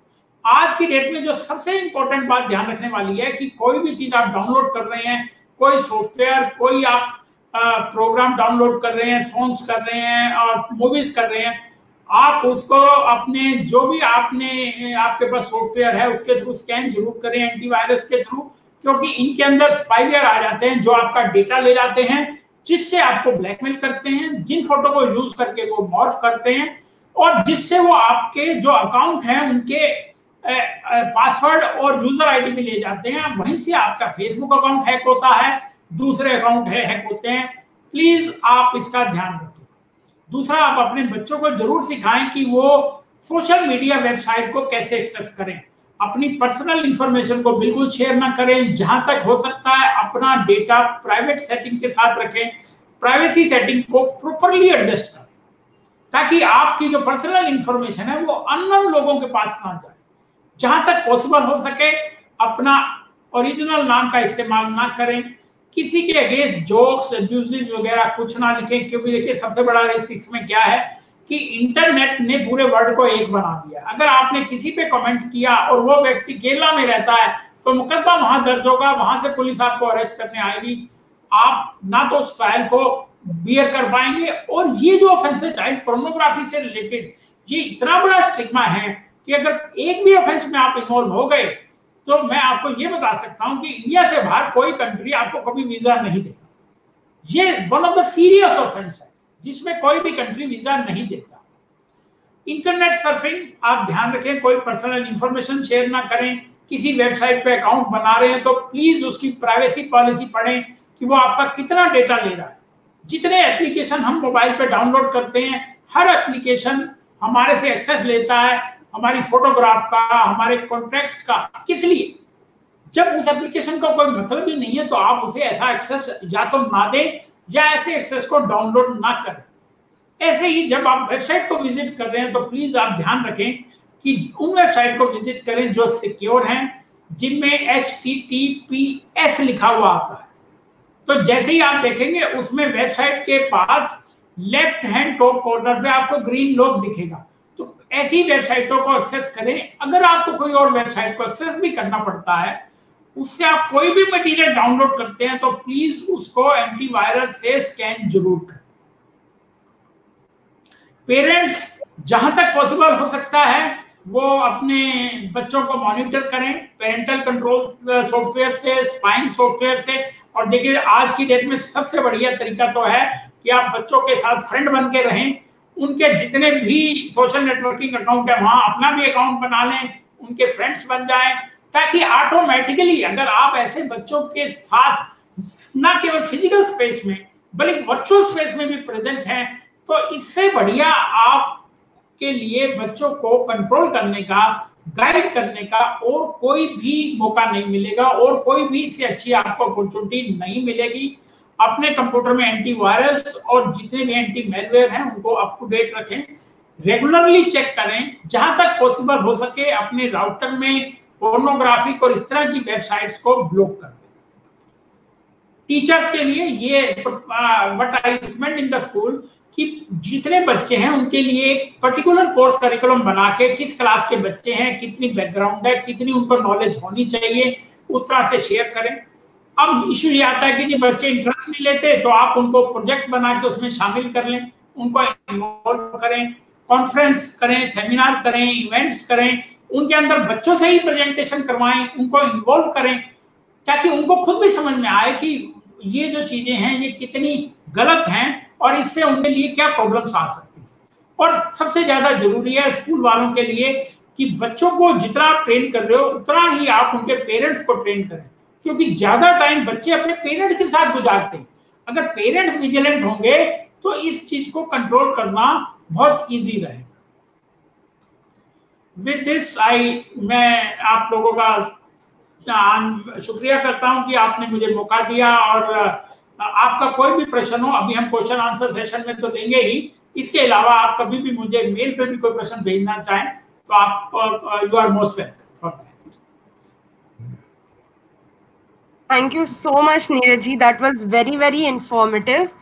आज की डेट में जो सबसे इंपॉर्टेंट बात ध्यान रखने वाली है कि कोई भी चीज आप डाउनलोड कर रहे हैं, कोई सॉफ्टवेयर, कोई आप प्रोग्राम डाउनलोड कर रहे हैं, सॉन्ग्स कर रहे हैं और मूवीज कर रहे हैं, आप उसको अपने जो भी आपके पास सॉफ्टवेयर है उसके थ्रू स्कैन जरूर करें, एंटीवायरस के थ्रू, क्योंकि इनके अंदर स्पाईवेयर आ जाते हैं जो आपका डेटा ले जाते हैं, जिससे आपको ब्लैकमेल करते हैं, जिन फोटो को यूज करके वो मॉर्फ करते हैं और जिससे वो आपके जो अकाउंट हैं उनके पासवर्ड और यूजर आईडी भी ले जाते हैं। वहीं से आपका फेसबुक अकाउंट हैक होता है, दूसरे अकाउंट हैक होते हैं। प्लीज आप इसका ध्यान रखें। दूसरा, आप अपने बच्चों को जरूर सिखाएं कि वो सोशल मीडिया वेबसाइट को कैसे एक्सेस करें, अपनी पर्सनल इंफॉर्मेशन को बिल्कुल शेयर ना करें, जहां तक हो सकता है अपना डेटा प्राइवेट सेटिंग के साथ रखें, प्राइवेसी सेटिंग को प्रॉपरली एडजस्ट करें ताकि आपकी जो पर्सनल इंफॉर्मेशन है वो अननोन लोगों के पास ना जाए। जहां तक पॉसिबल हो सके अपना ओरिजिनल नाम का इस्तेमाल ना करें, किसी के अगेंस्ट जोक्स अब्यूजेस वगैरह कुछ ना लिखें, क्योंकि देखिए सबसे बड़ा रिस्क इसमें क्या है कि इंटरनेट ने पूरे वर्ल्ड को एक बना दिया। अगर आपने किसी पे कमेंट किया और वो व्यक्ति केरला में रहता है तो मुकदमा वहां दर्ज होगा, वहां से पुलिस आपको अरेस्ट करने आएगी, आप ना तो उस फाइल को बियर कर पाएंगे। और ये जो ऑफेंस है चाइल्ड पोर्नोग्राफी से रिलेटेड, ये इतना बड़ा स्टिग्मा है कि अगर एक भी ऑफेंस में आप इन्वॉल्व हो गए तो मैं आपको ये बता सकता हूं कि इंडिया से बाहर कोई कंट्री आपको कभी वीजा नहीं देगा। ये one of the serious offence है जिसमें कोई भी कंट्री वीजा नहीं देता। इंटरनेट सर्फिंग आप ध्यान रखें, कोई पर्सनल इंफॉर्मेशन शेयर ना करें। किसी वेबसाइट पे अकाउंट बना रहे हैं तो प्लीज उसकी प्राइवेसी पॉलिसी पढ़ें कि वो आपका कितना डेटा ले रहा है। जितने एप्लीकेशन हम मोबाइल पे डाउनलोड करते हैं, हर एप्लीकेशन हमारे से एक्सेस लेता है, हमारी फोटोग्राफ का, हमारे कॉन्ट्रैक्ट्स का। किस लिए? जब उस एप्लीकेशन का कोई मतलब ही नहीं है तो आप उसे ऐसा एक्सेस या तो ना दें या ऐसे एक्सेस को डाउनलोड ना करें। ऐसे ही जब आप वेबसाइट को विजिट कर रहे हैं तो प्लीज आप ध्यान रखें कि उन वेबसाइट को विजिट करें जो सिक्योर हैं, जिनमें HTTPS लिखा हुआ आता है। तो जैसे ही आप देखेंगे उसमें वेबसाइट के पास लेफ्ट हैंड टॉप कॉर्नर पे आपको ग्रीन लोग दिखेगा, तो ऐसी वेबसाइटों को एक्सेस करें। अगर आपको कोई और वेबसाइट को एक्सेस भी करना पड़ता है, उससे आप कोई भी मटेरियल डाउनलोड करते हैं तो प्लीज उसको एंटीवायरस से स्कैन जरूर करें। पेरेंट्स जहां तक पॉसिबल हो सकता है वो अपने बच्चों को मॉनिटर करें पेरेंटल कंट्रोल सॉफ्टवेयर से, स्पाइंग सॉफ्टवेयर से। और देखिए आज की डेट में सबसे बढ़िया तरीका तो है कि आप बच्चों के साथ फ्रेंड बन के रहें, उनके जितने भी सोशल नेटवर्किंग अकाउंट है वहां अपना भी अकाउंट बना लें, उनके फ्रेंड्स बन जाएं, ताकि ऑटोमेटिकली अगर आप ऐसे बच्चों के साथ ना केवल फिजिकल स्पेस में बल्कि वर्चुअल स्पेस में भी प्रेजेंट हैं तो इससे बढ़िया आपके लिए बच्चों को कंट्रोल करने का, गाइड करने का और कोई भी मौका नहीं मिलेगा और कोई भी इससे अच्छी आपको अपॉर्चुनिटी नहीं मिलेगी। अपने कंप्यूटर में एंटीवायरस और जितने भी एंटी मैलवेयर हैं उनको अप टू डेट रखें, रेगुलरली चेक करें, जहां तक पॉसिबल हो सके अपने राउटर में पोर्नोग्राफिक और इस तरह की वेबसाइट्स को ब्लॉक कर दें। टीचर्स के लिए ये what I recommend in the school कि जितने बच्चे हैं उनके लिए एक पर्टिकुलर कोर्स करिकुलम बना के किस क्लास के बच्चे हैं, कितनी बैकग्राउंड है, कितनी उनको नॉलेज होनी चाहिए, उस तरह से शेयर करें। अब इशू ये आता है कि जो बच्चे इंटरेस्ट नहीं लेते तो आप उनको प्रोजेक्ट बना के उसमें शामिल कर लें, उनको इन्वॉल्व करें, कॉन्फ्रेंस करें, सेमिनार करें, इवेंट्स करें, उनके अंदर बच्चों से ही प्रेजेंटेशन करवाएं, उनको इन्वॉल्व करें ताकि उनको खुद भी समझ में आए कि ये जो चीजें हैं ये कितनी गलत हैं और इससे उनके लिए क्या प्रॉब्लम्स आ सकती हैं। और सबसे ज्यादा जरूरी है स्कूल वालों के लिए कि बच्चों को जितना आप ट्रेन कर रहे हो उतना ही आप उनके पेरेंट्स को ट्रेन करें, क्योंकि ज्यादा टाइम बच्चे अपने पेरेंट्स के साथ गुजारते हैं। अगर पेरेंट्स विजिलेंट होंगे तो इस चीज को कंट्रोल करना बहुत इजी रहेगा। विद दिस मैं आप लोगों का शुक्रिया करता हूं कि आपने मुझे मौका दिया और आपका कोई भी प्रश्न हो, अभी हम क्वेश्चन आंसर सेशन में तो देंगे ही, इसके अलावा आप कभी भी मुझे मेल पे भी कोई प्रश्न भेजना चाहें तो आप you are most welcome. Thank you so much, Neeraj ji. That was very, very informative,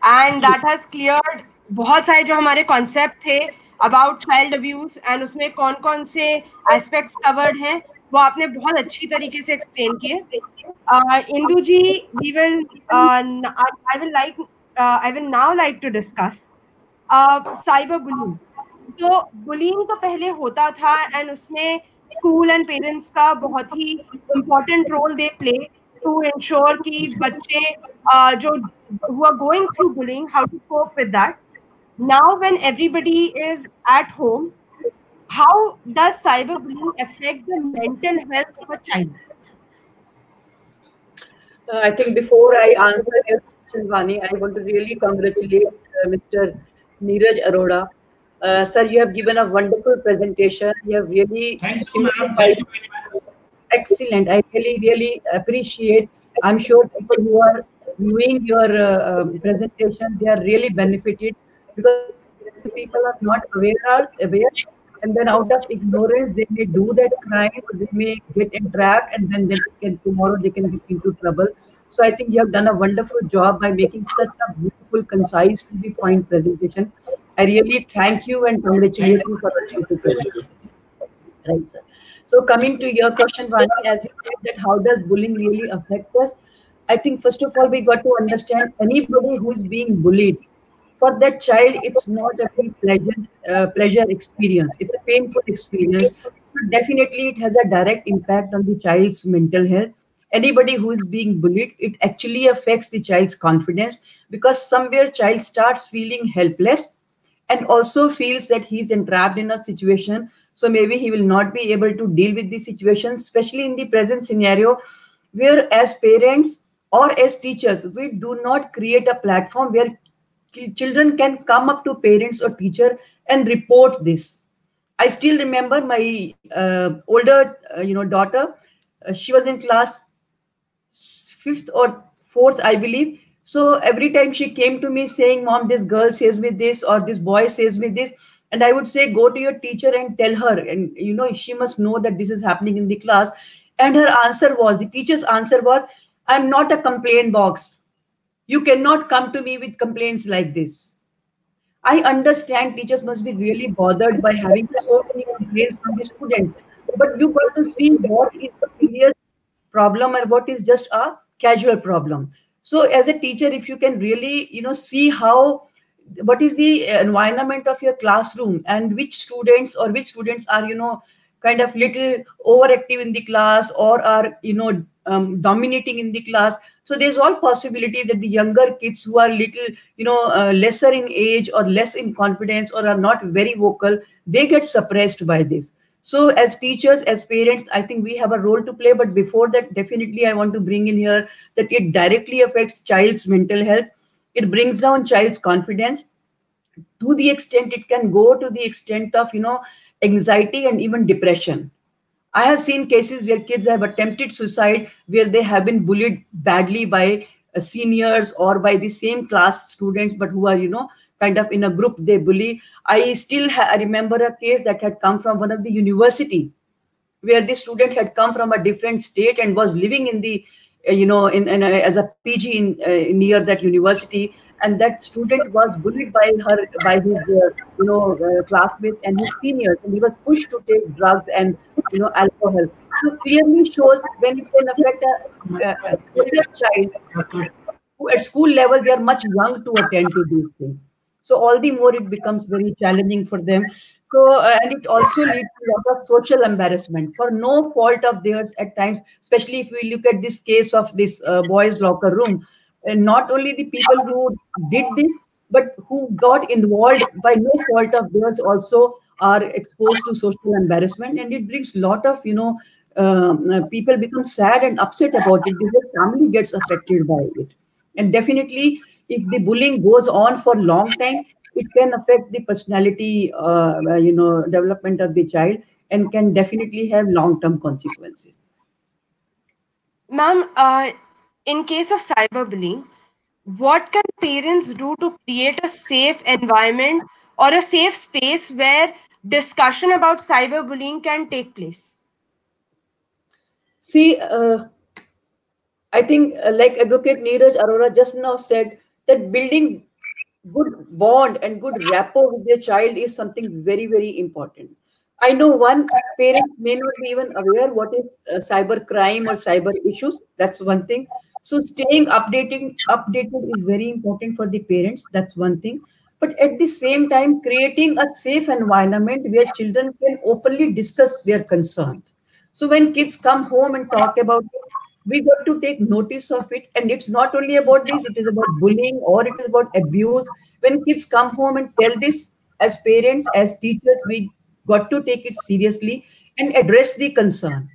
and that has cleared बहुत सारे जो हमारे concept थे about child abuse and उसमें कौन-कौन से aspects covered हैं वो आपने बहुत अच्छी तरीके से explain किए। इंदु जी, we will I will now like to discuss cyber bullying। तो bullying तो पहले होता था and उसमें school and parents का बहुत ही important role they play to ensure कि बच्चे जो who are going through bullying, how to cope with that. Now when everybody is at home, how does cyberbullying affect the mental health of a child? I think before I answer your question, Vani, I want to really congratulate Mr. Neeraj Arora Sir, you have given a wonderful presentation. You have really Thank you, simplified. ma'am. Thank you very much. Excellent. I really, really appreciate. I'm sure people who are viewing your presentation, they are really benefited, because there are few people are not aware, and then out of ignorance, they may do that crime, or they may get entrapped, and then tomorrow they can get into trouble. So I think you have done a wonderful job by making such a beautiful, concise, to the point presentation. I really thank you and congratulate you for a beautiful presentation. Right, sir. So coming to your question, Vani, as you said that how does bullying really affect us? I think first of all we got to understand anybody who is being bullied. For that child, it's not a very pleasure experience. It's a painful experience. So definitely, it has a direct impact on the child's mental health. Anybody who is being bullied, it actually affects the child's confidence, because somewhere child starts feeling helpless and also feels that he's entrapped in a situation. So maybe he will not be able to deal with the situation, especially in the present scenario, where as parents or as teachers, we do not create a platform where children can come up to parents or teacher and report this. I still remember my older, daughter. She was in class fifth or fourth, I believe. So every time she came to me saying, "Mom, this girl says me this, or this boy says me this," and I would say, "Go to your teacher and tell her, and she must know that this is happening in the class." And her answer was, the teacher's answer was, "I'm not a complaint box. You cannot come to me with complaints like this." I understand teachers must be really bothered by having so many complaints from the students, but you got to see what is the serious problem and what is just a casual problem. So, as a teacher, if you can really, see how, what is the environment of your classroom, and which students are, kind of little overactive in the class, or are, dominating in the class. So there's all possibility that the younger kids who are little, lesser in age or less in confidence or are not very vocal, they get suppressed by this. So as teachers, as parents, I think we have a role to play. But before that, definitely I want to bring in here that it directly affects child's mental health. It brings down child's confidence to the extent it can go to the extent of, anxiety and even depression. I have seen cases where kids have attempted suicide, where they have been bullied badly by seniors or by the same class students, but who are, kind of in a group they bully. I still remember a case that had come from one of the university, where the student had come from a different state and was living in the, as a PG near that university, and that student was bullied by his, classmates and his seniors, and he was pushed to take drugs and, alcohol. So clearly shows when it can affect a younger child who at school level they are much young to attend to these things. So all the more it becomes very challenging for them. So, and it also leads to a lot of social embarrassment for no fault of theirs at times, especially if we look at this case of this boys' locker room. And not only the people who did this, but who got involved by no fault of theirs also are exposed to social embarrassment. And it brings a lot of, people become sad and upset about it, because family gets affected by it. And definitely, if the bullying goes on for a long time, it can affect the personality, development of the child, and can definitely have long-term consequences. Ma'am, in case of cyberbullying, what can parents do to create a safe environment or a safe space where discussion about cyberbullying can take place? See, I think like Advocate Neeraj Arora just now said, that building good bond and good rapport with your child is something very, very important. I know one, parents may not be even aware what is cyber crime or cyber issues. That's one thing. So staying updated is very important for the parents. That's one thing. But at the same time, creating a safe environment where children can openly discuss their concerns. So when kids come home and talk about it, we got to take notice of it. And it's not only about this, it is about bullying or it is about abuse. When kids come home and tell this, as parents, as teachers, we got to take it seriously and address the concern,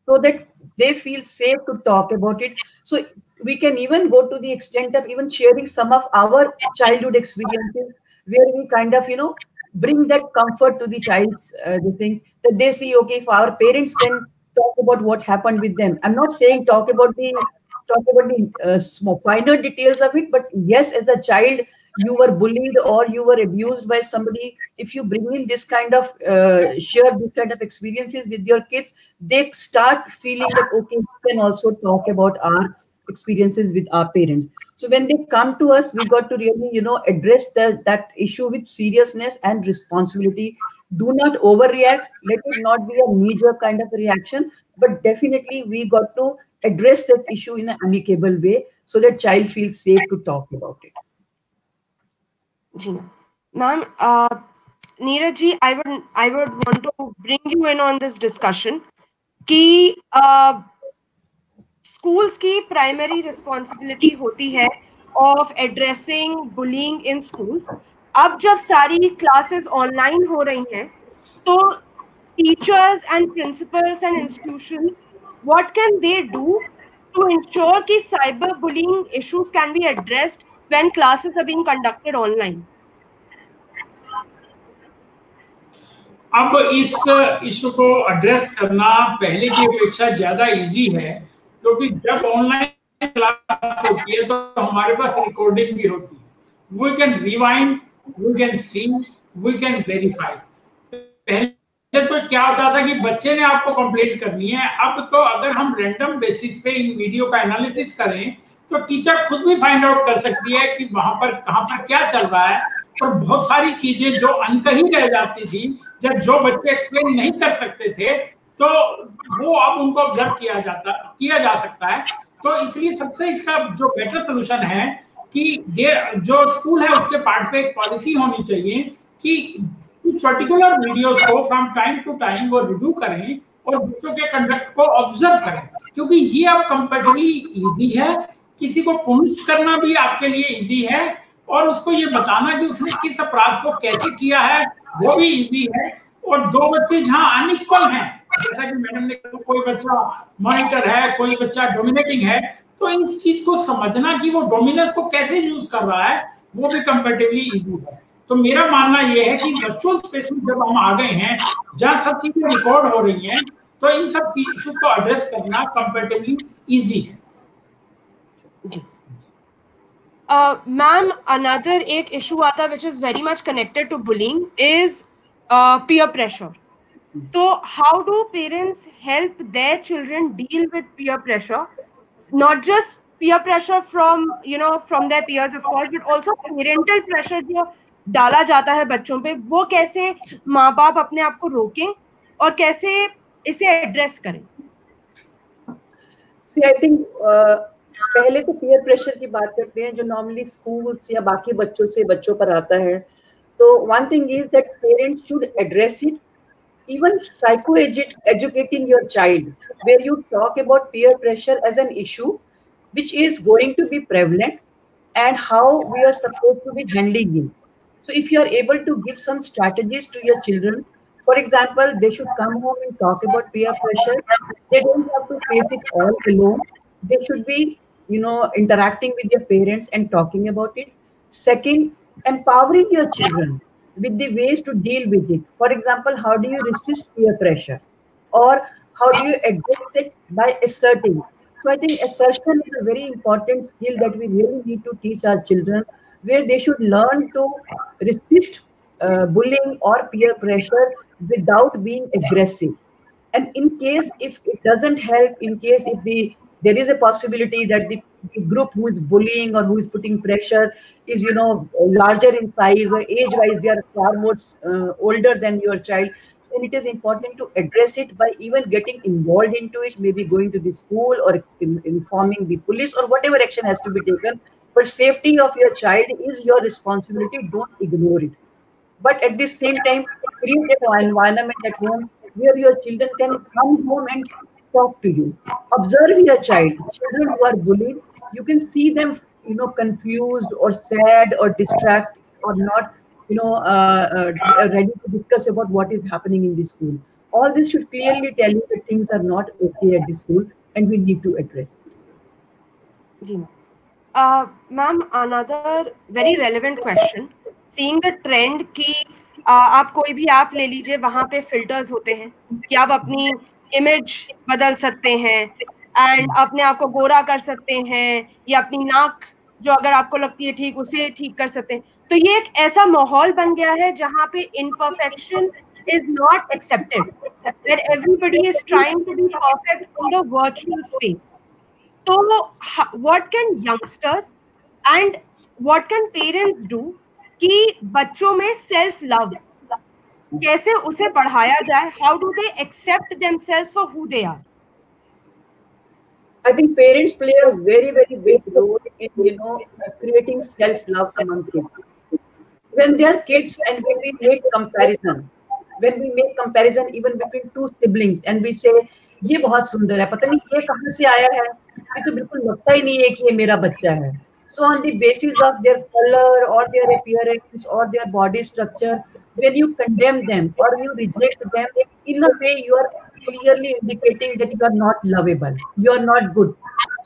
so that they feel safe to talk about it. So we can even go to the extent of even sharing some of our childhood experiences, where we kind of, bring that comfort to the child's the thing that they see, okay, if our parents can talk about what happened with them. I'm not saying talk about the small finer details of it, but yes, as a child, you were bullied or you were abused by somebody. If you bring in this kind of share this kind of experiences with your kids, they start feeling that okay, we can also talk about our experiences with our parents. So when they come to us, we got to really, address that issue with seriousness and responsibility. Do not overreact. Let it not be a knee-jerk kind of a reaction, but definitely we got to address that issue in an amicable way so that child feels safe to talk about it. जी ma'am, Neeraj ji, I would want to bring you in on this discussion कि schools की primary responsibility होती है of addressing bullying in schools. अब जब सारी classes online हो रही हैं, तो teachers and principals and institutions, what can they do to ensure कि cyberbullying issues can be addressed when classes are being conducted online? अब इस इशू को एड्रेस करना पहले की अपेक्षा ज्यादा इजी है, क्योंकि जब ऑनलाइन क्लास होती है तो हमारे पास रिकॉर्डिंग भी होती है. We can rewind, we can see, we can verify. पहले तो क्या होता था कि बच्चे ने आपको कंप्लेंट करनी है. अब तो अगर हम रैंडम बेसिस पे इन वीडियो का एनालिसिस करें तो टीचर खुद भी फाइंड आउट कर सकती है कि वहां पर कहां पर क्या चल रहा है. और बहुत सारी चीजें जो अनकही रह जाती थी, जब जो बच्चे एक्सप्लेन नहीं कर सकते थे, तो वो अब उनको ऑब्जर्व किया जा सकता है. तो इसलिए सबसे इसका जो बेटर सोल्यूशन है कि जो स्कूल है उसके पार्ट पे एक पॉलिसी होनी चाहिए कि कुछ पर्टिकुलर वीडियोस को फ्रॉम टाइम टू टाइम वो रिव्यू करें और बच्चों के कंडक्ट को ऑब्जर्व करें, क्योंकि ये अब कंपैरेटिवली इजी है. किसी को पनिश करना भी आपके लिए इजी है और उसको ये बताना कि उसने किस अपराध को कैसे किया है वो भी इजी है. और दो बच्चे जहां अनइक्वल हैं, जैसा कि मैडम ने कहा, कोई बच्चा मॉनिटर है, कोई बच्चा डोमिनेटिंग है, तो इस चीज को समझना कि वो डोमिनेंस को कैसे यूज कर रहा है वो भी कंपैरेटिवली इजी है. तो मेरा मानना ये है कि वर्चुअल स्पेस में जब हम आ गए हैं जहां सब चीजें रिकॉर्ड हो रही हैं, तो इन सब इशू को एड्रेस करना कंपैरेटिवली इजी है. Ma'am, another एक issue आता which is very much connected to bullying is peer pressure. So how do parents help their children deal with peer pressure? Not just peer pressure from their peers of course, but also parental pressure जो डाला जाता है बच्चों पे, वो कैसे माँ बाप अपने आप को रोकें और कैसे इसे एड्रेस करें? See, I think पहले तो पीयर प्रेशर की बात करते हैं जो नॉर्मली स्कूल्स या बाकी बच्चों पर आता है. तो one thing is that parents should address it, even psycho-educating your child, where you talk about peer pressure as an issue which is going to be prevalent and how we are supposed to be handling it. So if you are able to give some strategies to your children, for example, they should come home and talk about peer pressure. They don't have to face it all alone. They should be, interacting with their parents and talking about it. Second, empowering your children with the ways to deal with it. For example, how do you resist peer pressure? Or how do you address it by asserting? So I think assertion is a very important skill that we really need to teach our children, where they should learn to resist bullying or peer pressure without being aggressive. And in case if it doesn't help, in case if there is a possibility that the group who is bullying or who is putting pressure is, larger in size or age-wise, they are far more older than your child, then it is important to address it by even getting involved into it, maybe going to the school or informing the police or whatever action has to be taken. But safety of your child is your responsibility. Don't ignore it. But at the same time, create an environment at home where your children can come home and talk to you. Observe your child. Children who are bullied, you can see them, confused or sad or distracted or not, ready to discuss about what is happening in the school. All this should clearly tell you that things are not okay at the school and we need to address it. Ma'am, another very relevant question. Seeing the trend कि आप कोई भी app ले लीजिए, वहां पे filters होते हैं कि आप अपनी इमेज बदल सकते हैं एंड अपने आप को गोरा कर सकते हैं, या अपनी नाक जो अगर आपको लगती है ठीक, उसे ठीक कर सकते हैं। तो ये एक ऐसा माहौल बन गया है जहाँ पे imperfection is not accepted, where everybody is trying to be perfect in the virtual space. So what can youngsters and what can parents do कि बच्चों में सेल्फ लव कैसे उसे बढ़ाया जाए? How do they accept themselves for who they are? I think parents play a very, very big role in, creating self-love among kids. When they are kids and when we make comparison even between two siblings and we say, ये बहुत सुंदर है, पता नहीं ये कहाँ से आया है, ये तो बिल्कुल लगता ही नहीं है कि ये मेरा बच्चा है. So on the basis of their color or their appearance or their body structure, when you condemn them or you reject them, in a way you are clearly indicating that you are not lovable, you are not good.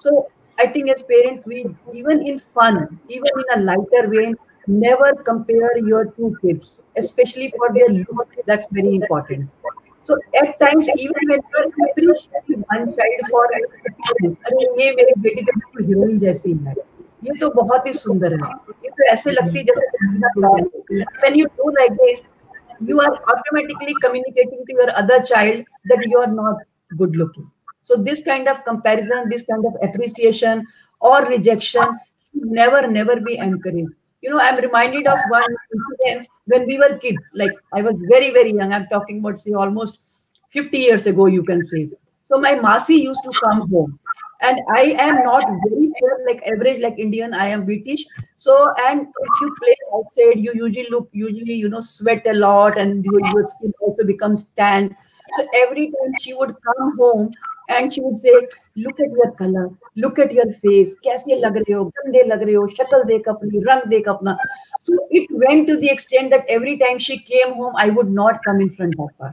So I think as parents, we even in fun, even in a lighter way, never compare your two kids, especially for their looks. That's very important. So at times, even when you are appreciating one child for appearance, अरे ये मेरी बेटी तो बिल्कुल heroine जैसी है, ये तो बहुत ही सुंदर है, ये तो ऐसे लगती है जैसे करीना कपूर है. When you do like this, you are automatically communicating to your other child that you are not good looking. So this kind of comparison, this kind of appreciation or rejection should never be encouraged. I'm reminded of one incident when we were kids. Like I was very, very young. I'm talking about say almost 50 years ago, you can say. So my Masi used to come home. And I am not very fair, like average, like Indian. I am British. So, and if you play outside, you usually, sweat a lot, and your skin also becomes tan. So every time she would come home and she would say, "Look at your color, look at your face. कैसे लग रहे हो, गंदे लग रहे हो, शक्ल देख अपनी, रंग देख अपना." So it went to the extent that every time she came home, I would not come in front of her.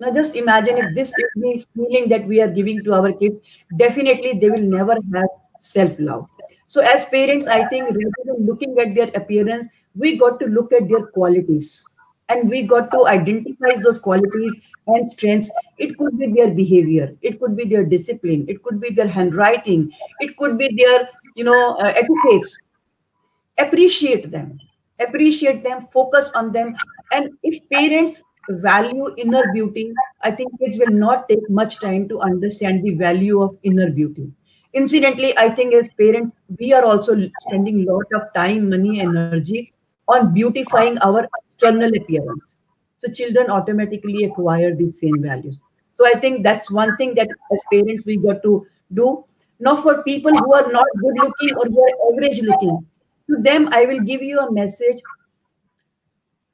Now, just imagine if this is the feeling that we are giving to our kids, definitely they will never have self-love. So, as parents, I think rather than looking at their appearance, we got to look at their qualities and we got to identify those qualities and strengths. It could be their behavior, it could be their discipline, it could be their handwriting, it could be their, etiquettes. Appreciate them, focus on them. And if parents value inner beauty, I think kids will not take much time to understand the value of inner beauty. Incidentally, I think as parents, we are also spending a lot of time, money, energy on beautifying our external appearance. So children automatically acquire these same values. So I think that's one thing that as parents we got to do. Now for people who are not good looking or who are average looking, to them I will give you a message.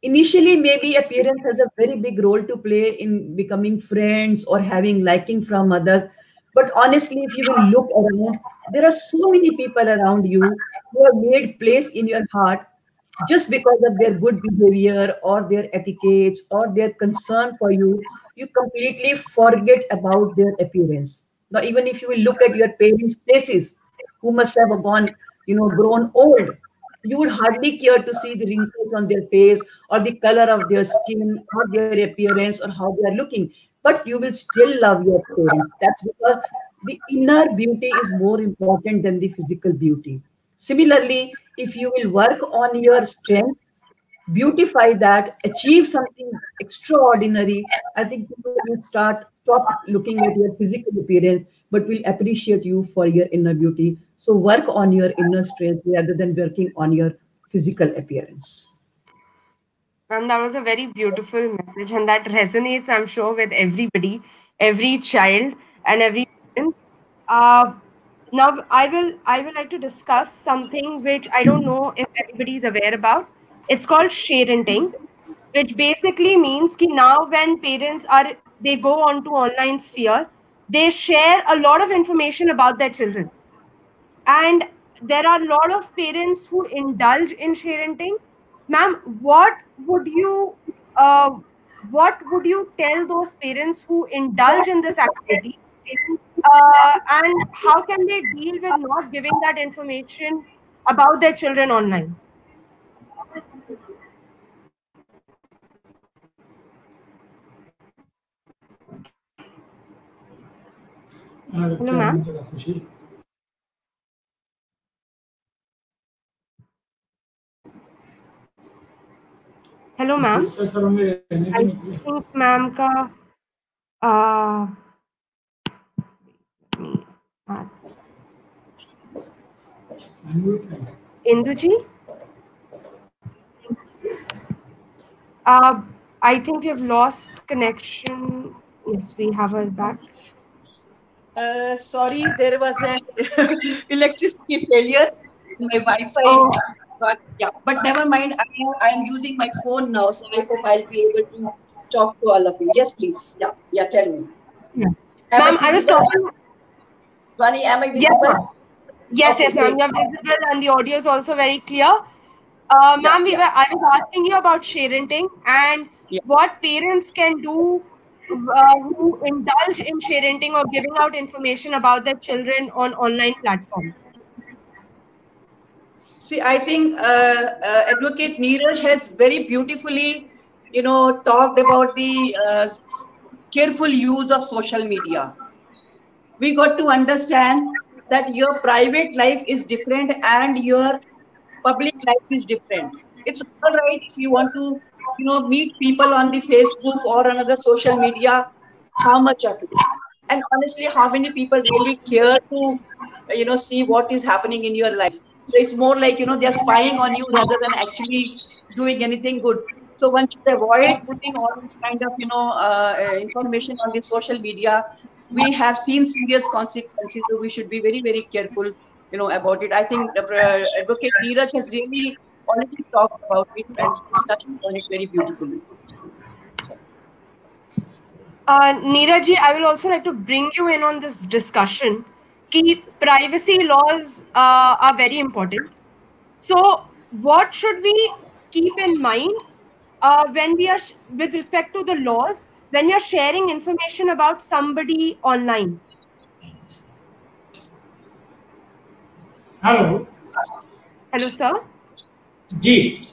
Initially, maybe appearance has a very big role to play in becoming friends or having liking from others. But honestly, if you will look around, there are so many people around you who have made place in your heart just because of their good behavior or their etiquettes or their concern for you. You completely forget about their appearance. Now, even if you will look at your parents' faces, who must have gone, grown old, you would hardly care to see the wrinkles on their face or the color of their skin or their appearance or how they are looking. But you will still love your parents. That's because the inner beauty is more important than the physical beauty. Similarly, if you will work on your strengths, beautify that, achieve something extraordinary, I think people will stop looking at your physical appearance, but will appreciate you for your inner beauty. So work on your inner strength rather than working on your physical appearance. That was a very beautiful message, and that resonates, I'm sure, with everybody, every child, and every parent. Now, I will like to discuss something which I don't know if everybody is aware about. It's called sharenting, which basically means that now when parents they go onto online sphere, they share a lot of information about their children, and there are a lot of parents who indulge in sharenting. Ma'am, uh, what would you tell those parents who indulge in this activity, and how can they deal with not giving that information about their children online? Hello, ma'am. Hello, ma'am. I think ma'am का Indu ji, I think we have lost connection. Yes, we have her back. Sorry, there was a electricity failure in my Wi-Fi. Oh. But yeah, but never mind. I am using my phone now, so I hope I'll be able to talk to all of you. Yes, please. Yeah, tell me. Yeah. Ma'am, I was talking. Vani, am I visible? Yes, yes, ma'am. You're visible, and the audio is also very clear. Ma'am, I was asking you about sharenting and what parents can do who indulge in sharenting or giving out information about their children on online platforms. See, I think Advocate Neeraj has very beautifully, talked about the careful use of social media. We got to understand that your private life is different and your public life is different. It's all right if you want to, meet people on the Facebook or another social media, how much of it? And honestly, how many people really care to, see what is happening in your life? So it's more like, they're spying on you rather than actually doing anything good. So one should avoid putting all this kind of, information on the social media. We have seen serious consequences, so we should be very, very careful, about it. I think Advocate Neeraj has really already talked about it and discussed on it very beautifully. Neeraj ji, I will also like to bring you in on this discussion. Ki privacy laws are very important. So, what should we keep in mind when we are, with respect to the laws, when you're sharing information about somebody online? Hello. Hello, sir. Ji.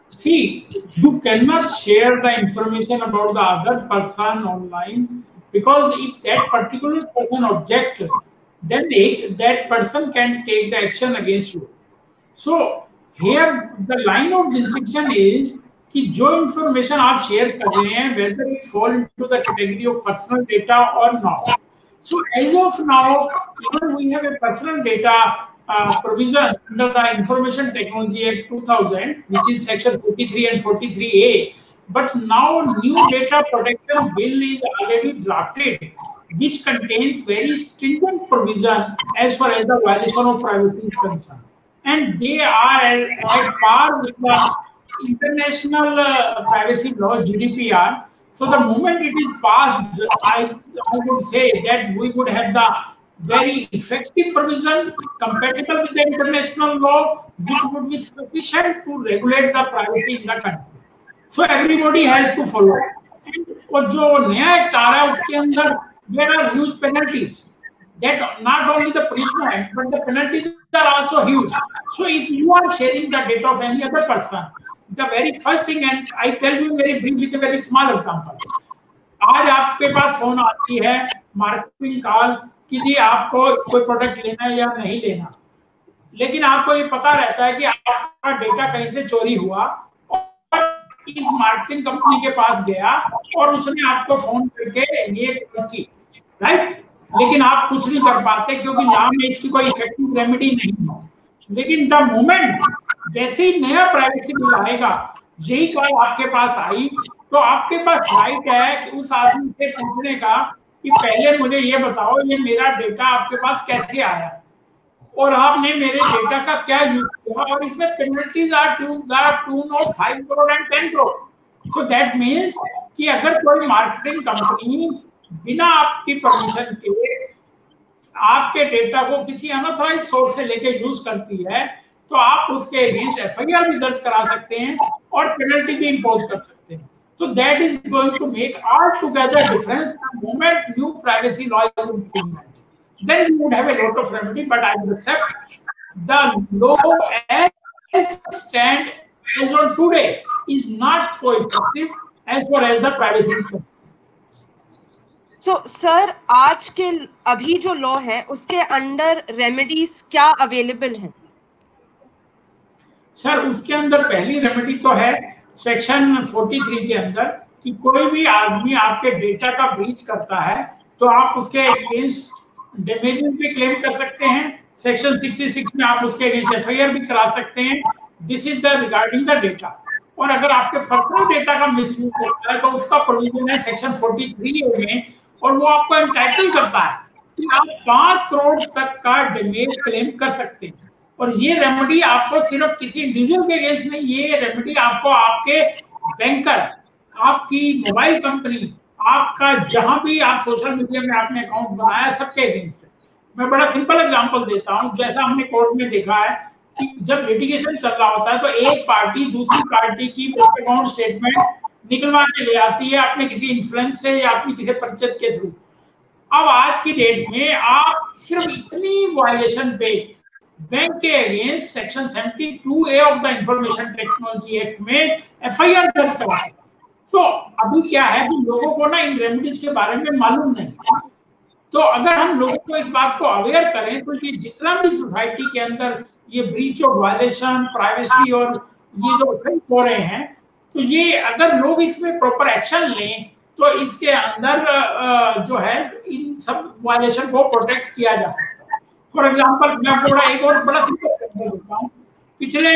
See, you cannot share the information about the other person online because if that particular person objects, then that person can take the action against you. So here the line of distinction is कि जो information आप share कर रहे हैं, whether it fall into the category of personal data or not. So as of now, even we have a personal data provision under the Information Technology Act 2000, which is section 43 and 43A. But now new data protection bill is already drafted, which contains very stringent provision as far as the violation of privacy is concerned. And they are at par with the international privacy law, GDPR. So the moment it is passed, I would say that we would have the very effective provision compatible with the international law, which would be sufficient to regulate the privacy in the country. So everybody has to follow. और जो नया act आ रहा है उसके अंदर there are huge penalties. That not only the punishment, but the penalties are also huge. So if you are sharing the data of any other person, the very first thing, and I tell you very briefly, with a very small example. आज आपके पास phone आती है marketing call कि जी आपको कोई product लेना है या नहीं लेना, लेकिन आपको ये पता रहता है कि आपका डेटा कहीं से चोरी हुआ और इस मार्केटिंग कंपनी के पास गया और उसने आपको फोन करके ये की, राइट? लेकिन आप कुछ नहीं कर पाते क्योंकि लॉ में इसकी कोई इफेक्टिव रेमेडी नहीं है. लेकिन द मोमेंट जैसे ही नया प्राइवेसी बिल आएगा, यही कॉल आपके पास आई तो आपके पास राइट है कि उस आदमी से पूछने का कि पहले मुझे ये बताओ ये मेरा डेटा आपके पास कैसे आया और आपने मेरे डेटा का क्या यूज किया, और इसमें penalties are to the tune of 5 crore and 10 crore. So that means कि अगर कोई मार्केटिंग कंपनी बिना आपकी परमिशन के आपके डेटा को किसी अनऑथराइज सोर्स से लेके यूज करती है तो आप उसके अगेंस्ट एफआईआर भी दर्ज करा सकते हैं और पेनल्टी भी इंपोज कर सकते हैं. So that is going to make altogether difference the moment new privacy law is implemented. Then we would have a lot of remedy, but I would accept the law as stand as on today is not so effective as far as the privacy is concerned. So sir, आज के अभी जो law है उसके under remedies क्या available हैं? Sir उसके अंदर पहली रेमेडी तो है सेक्शन 43 के अंदर कि कोई भी आदमी आपके डेटा का ब्रीच करता है तो आप उसके अगेंस्ट डैमेजेस भी क्लेम कर सकते हैं। सेक्शन 66 में आप उसके अगेंस्ट एफआईआर भी करा सकते हैं। This is the regarding the data. और अगर आपके पर्सनल डेटा का मिसयूज होता है तो उसका प्रोविजन है सेक्शन 43A में, और वो आपको एंटाइटल करता है कि आप 5 करोड़ तक का डैमेज क्लेम कर सकते हैं। और ये रेमेडी आपको सिर्फ किसी इंडिविजुअल के अगेंस्ट नहीं, ये रेमेडी आपको आपके बैंकर, आपकी मोबाइल कंपनी, आपका जहां भी आप सोशल मीडिया में आपने अकाउंट बनाया सबके अगेंस्ट है। मैं बड़ा सिंपल एग्जांपल देता हूं। जैसा हमने कोर्ट में देखा है कि जब लिटिगेशन चल रहा होता है तो एक पार्टी दूसरी पार्टी की बैंक अकाउंट स्टेटमेंट निकलवा के ले आती है अपने किसी इन्फ्लुएंस से या अपनी किसी परिचित के थ्रू। अब आज की डेट में आप सिर्फ इतनी वायलेशन पे बैंक के against section 72A of the information technology act में एफआईआर दर्ज करा सकते। तो अभी क्या है कि लोगों को ना इन रेमेडीज के बारे में मालूम नहीं। तो अगर हम लोगों को इस बात को अवेयर करें तो ये जितना भी सोसाइटी के अंदर ये ब्रीच ऑफ वायलेशन, प्राइवेसी और ये जो ऑफेंस हो रहे हैं, तो ये अगर लोग इसमें प्रॉपर एक्शन लें तो इसके अंदर जो है इन सब वायलेशन को प्रोटेक्ट किया जा सकता है। फॉर एग्जाम्पल मैं थोड़ा एक और बड़ा सिंपल एग्जाम्पल देता हूँ। पिछले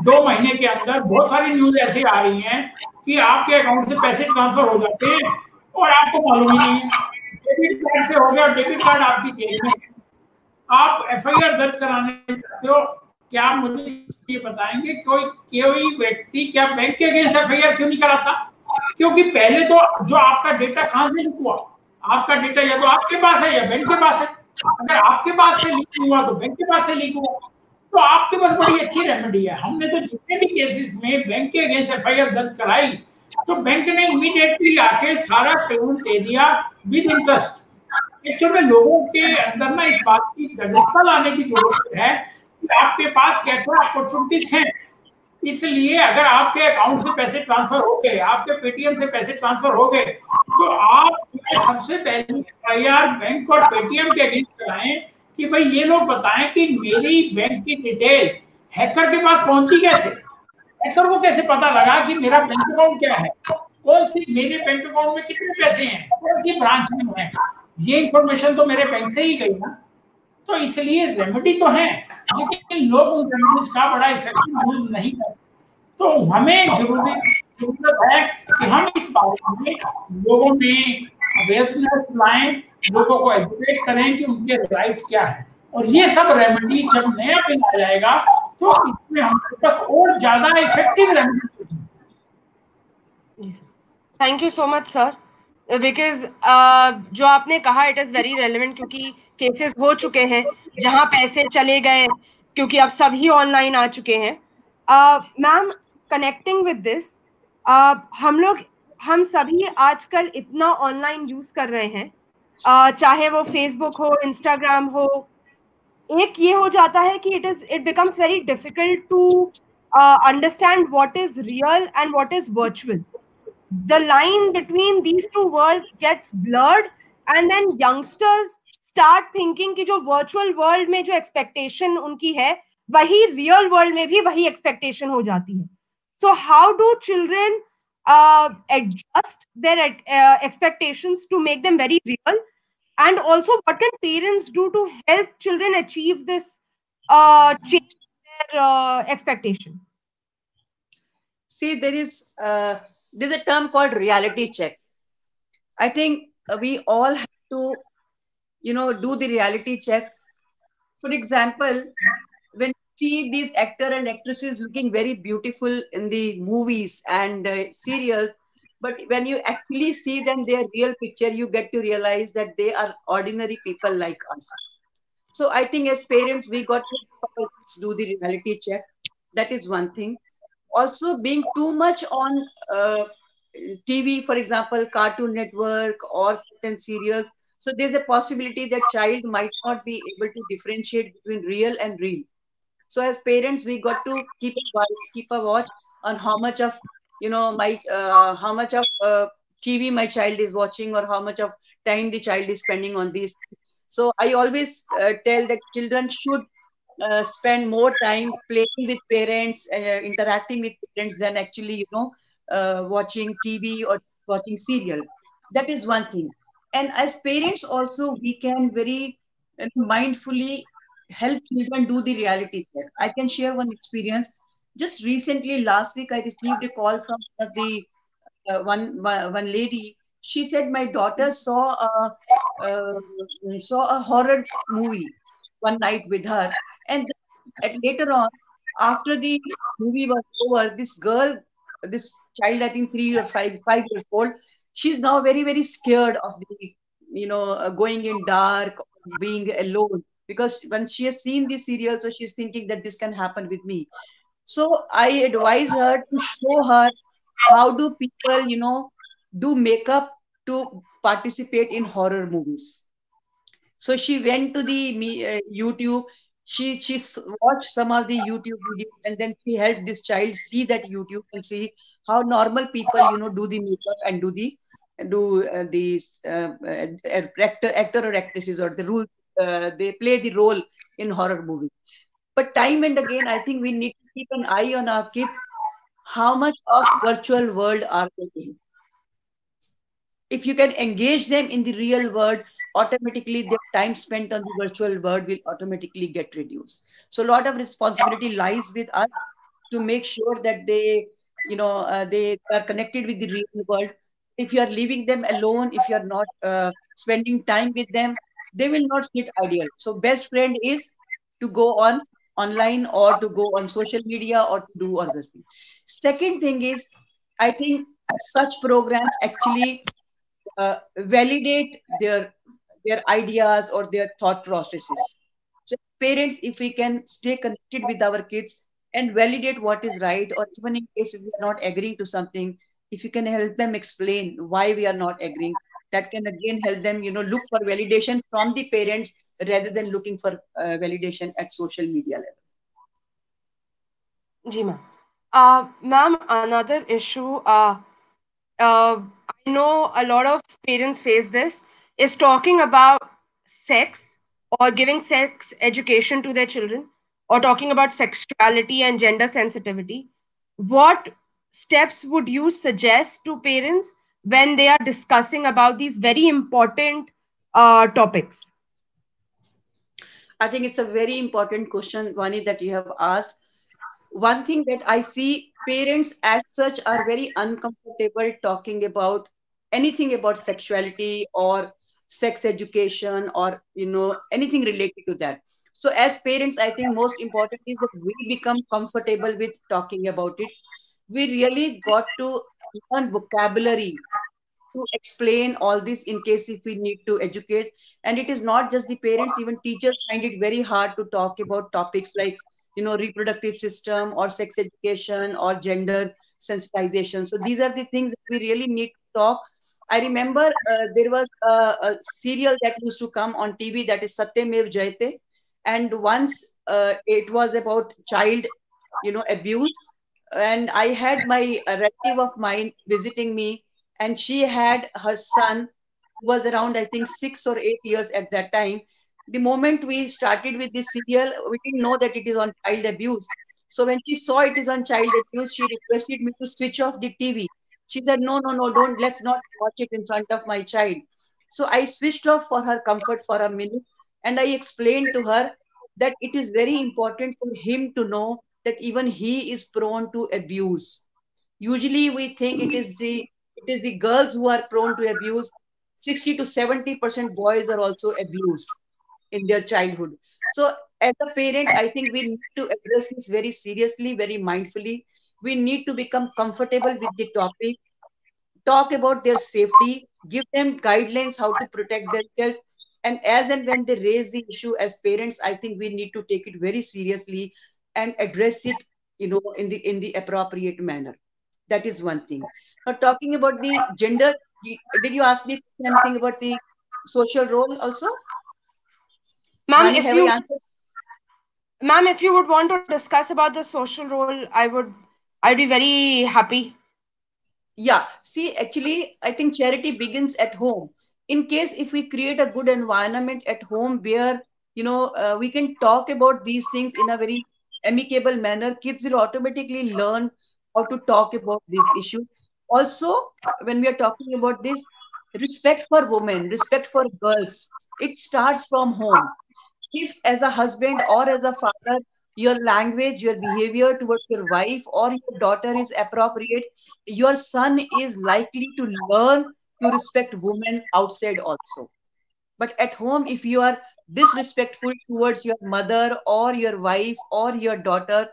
2 महीने के अंदर बहुत सारी न्यूज ऐसी आ रही हैं कि आपके अकाउंट से पैसे ट्रांसफर हो जाते हैं और आपको मालूम ही नहीं है। डेबिट कार्ड से हो गया, डेबिट कार्ड आपकी जेब में, आप एफआईआर दर्ज कराने जाते हो। क्या आप मुझे ये बताएंगे कोई व्यक्ति क्या बैंक के अगेंस्ट एफआईआर क्यों नहीं कराता? क्योंकि पहले तो जो आपका डेटा कहां से लीक हुआ, आपका डेटा या तो आपके पास है या बैंक के पास है। अगर आपके पास से लीक हुआ तो बैंक के पास से लीक हुआ। तो आपके पास बड़ी अच्छी रेमेडी है। हमने तो जितने भी केसेस में बैंक के अगेंस्ट एफआईआर दर्ज कराई तो बैंक ने इमीडिएटली आके सारा क्लेम दे दिया विद इंटरेस्ट। एक्चुअली में लोगों के अंदर ना इस बात की जागरूकता लाने की जरूरत है कि आपके पास क्या क्या अपॉर्चुनिटीज हैं। इसलिए अगर आपके अकाउंट से पैसे ट्रांसफर हो गए, आपके पेटीएम से पैसे ट्रांसफर हो गए, तो आप सबसे पहले एफआईआर बैंक और पेटीएम के अगेंस्ट कराएं कि भाई ये लोग बताएं कि मेरी बैंक की डिटेल हैकर के पास पहुंची कैसे, हैकर को कैसे पता लगा कि मेरा बैंक अकाउंट क्या है, कौन सी मेरे बैंक अकाउंट में कितने पैसे हैं, कौन सी ब्रांच में है, ये इंफॉर्मेशन तो मेरे बैंक से ही गई ना। तो इसलिए रेमेडी तो है लेकिन लोग उन रेमेडीज का बड़ा इफेक्टिव यूज नहीं करते। तो हमें जरूरत है कि हम इस बारे में लोगों में अवेयरनेस लाएं, लोगों को एजुकेट करें कि उनके राइट क्या है। और ये सब रेमेडी जब नया बिल आ जाएगा तो इसमें हमारे पास और ज्यादा effective remedy. Thank you so much sir, because जो आपने कहा इट इज वेरी रेलेवेंट, क्योंकि केसेस हो चुके हैं जहां पैसे चले गए क्योंकि अब सभी ऑनलाइन आ चुके हैं। मैम, कनेक्टिंग विद दिस, हम सभी आजकल इतना ऑनलाइन यूज कर रहे हैं, चाहे वो फेसबुक हो, इंस्टाग्राम हो। एक ये हो जाता है कि it becomes very difficult to understand what is real and what is virtual. The line between these two worlds gets blurred, and then youngsters start thinking कि जो virtual world में जो expectation उनकी है वही real world में भी वही expectation हो जाती है। So how do children adjust their expectations to make them very real, and also what can parents do to help children achieve this change in their expectation? See, there's a term called reality check. I think we all have to, do the reality check. For example, when you see these actors and actresses looking very beautiful in the movies and serials, but when you actually see them, their real picture, you get to realize that they are ordinary people like us. So I think as parents, we got to do the reality check. That is one thing. Also, being too much on TV, for example, Cartoon Network or certain serials, so there's a possibility that child might not be able to differentiate between real and real. So as parents, we got to keep a watch on how much of how much of TV my child is watching or how much of time the child is spending on this. So I always tell that children should spend more time playing with parents, interacting with parents than actually, watching TV or watching serial. That is one thing. And as parents also, we can very mindfully help children do the reality check. I can share one experience. Just recently, last week, I received a call from the one lady. She said my daughter saw a horror movie one night with her, and later on, after the movie was over, this girl, this child, I think 3 or 5 years old, she's now very very scared of the going in dark, being alone, because when she has seen this serial, so she's thinking that this can happen with me. So I advise her to show her how do people, do makeup to participate in horror movies. So she went to the YouTube. Watched some of the YouTube videos, and then she helped this child see that YouTube and see how normal people, do the makeup and do these actor or actresses or the role, they play the role in horror movie. But time and again, I think we need to keep an eye on our kids. How much of virtual world are they in? If you can engage them in the real world, automatically their time spent on the virtual world will automatically get reduced. So a lot of responsibility lies with us to make sure that they are connected with the real world. If you are leaving them alone, if you are not spending time with them, they will not sit ideal. So best friend is to go on online or to go on social media or to do other things. Second thing is, I think such programs actually validate their ideas or their thought processes. So parents, if we can stay connected with our kids and validate what is right, or even in case if we are not agreeing to something, if you can help them explain why we are not agreeing, that can again help them, look for validation from the parents rather than looking for validation at social media level. जी ma'am. Ma'am, another issue I know a lot of parents face this is talking about sex or giving sex education to their children or talking about sexuality and gender sensitivity. What steps would you suggest to parents when they are discussing about these very important topics? I think it's a very important question, Vani, that you have asked. One thing that I see, parents as such are very uncomfortable talking about anything about sexuality or sex education or anything related to that. So as parents, I think most important is that we become comfortable with talking about it. We really got to learn vocabulary to explain all this in case if we need to educate. And it is not just the parents, even teachers find it very hard to talk about topics like reproductive system or sex education or gender sensitization. So these are the things that we really need to talk. I remember there was a serial that used to come on TV, that is Satyamev Jayate, and once it was about child abuse, and I had my a relative of mine visiting me, and she had her son who was around, I think, 6 or 8 years at that time. The moment we started with this serial, we didn't know that it is on child abuse. So when she saw it is on child abuse, she requested me to switch off the TV. She said, no, no, no, don't, let's not watch it in front of my child. So I switched off for her comfort for a minute, and I explained to her that it is very important for him to know that even he is prone to abuse. Usually we think it is the girls who are prone to abuse. 60 to 70% boys are also abused in their childhood. So as a parent, I think we need to address this very seriously, very mindfully. We need to become comfortable with the topic, talk about their safety, give them guidelines how to protect themselves. And as and when they raise the issue as parents, I think we need to take it very seriously and address it, in the appropriate manner. That is one thing. Now, talking about the gender, did you ask me anything about the social role also? Ma'am, Vani, if have I you answered? ma'am, if you would want to discuss about the social role, I'd be very happy. Yeah, see, actually, I think charity begins at home. In case if we create a good environment at home where, we can talk about these things in a very amicable manner, kids will automatically learn how to talk about these issues. Also, when we are talking about this, respect for women, respect for girls, it starts from home. If as a husband or as a father, your language, your behavior towards your wife or your daughter is appropriate, your son is likely to learn to respect women outside also. But at home, if you are disrespectful towards your mother or your wife or your daughter,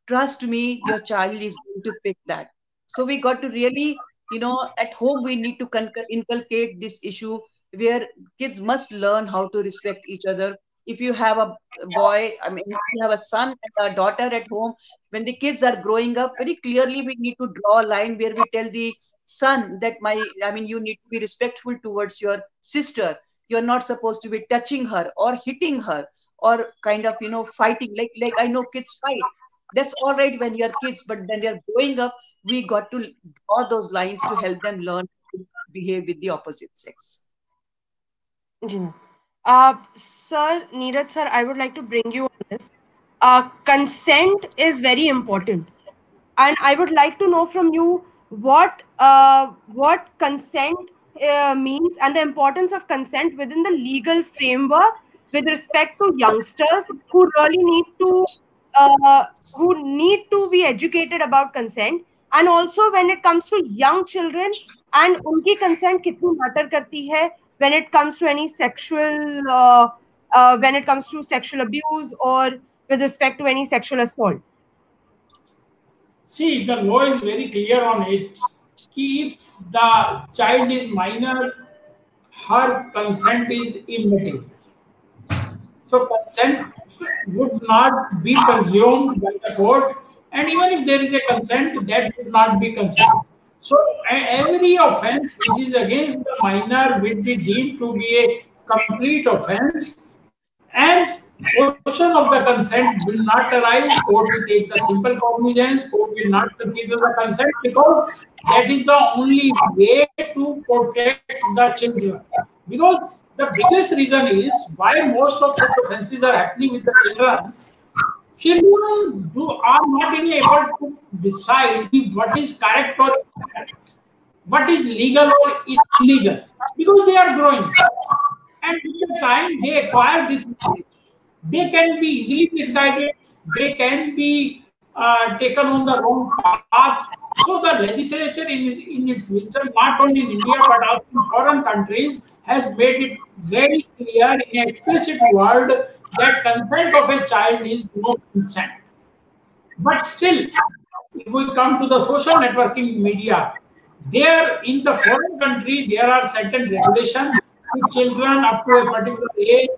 trust me, your child is going to pick that. So we got to really, at home we need to inculcate this issue where kids must learn how to respect each other. If you have a boy, I mean, if you have a son and a daughter at home, when the kids are growing up, very clearly we need to draw a line where we tell the son that you need to be respectful towards your sister. You're not supposed to be touching her or hitting her or kind of, fighting. Like I know kids fight, that's all right when you're kids, but when they're growing up, we got to draw those lines to help them learn to behave with the opposite sex. जी ma'am. Sir, Neeraj sir, I would like to bring you on this. Consent is very important, and I would like to know from you what consent means and the importance of consent within the legal framework with respect to youngsters who need to be educated about consent, and also when it comes to young children and उनकी consent कितनी matter करती है when it comes to any when it comes to sexual abuse or with respect to any sexual assault. See, the law is very clear on it. If the child is minor, her consent is immaterial. So consent would not be presumed by the court, and even if there is a consent, that would not be considered. So every offense which is against the minor will be deemed to be a complete offense, and question of the consent will not arise. Court will take the simple cognizance. Court will not consider the consent because that is the only way to protect the children. Because the biggest reason is why most of such offenses are happening with the children. Children are not able to decide what is correct or incorrect, what is legal or illegal, because they are growing. And with the time they acquire this knowledge, they can be easily misguided, they can be taken on the wrong path. So the legislature in its wisdom, not only in India but also in foreign countries, has made it very clear in an explicit word that consent of a child is no consent. But still, if we come to the social networking media, there in the foreign country, there are certain regulations to children up to a particular age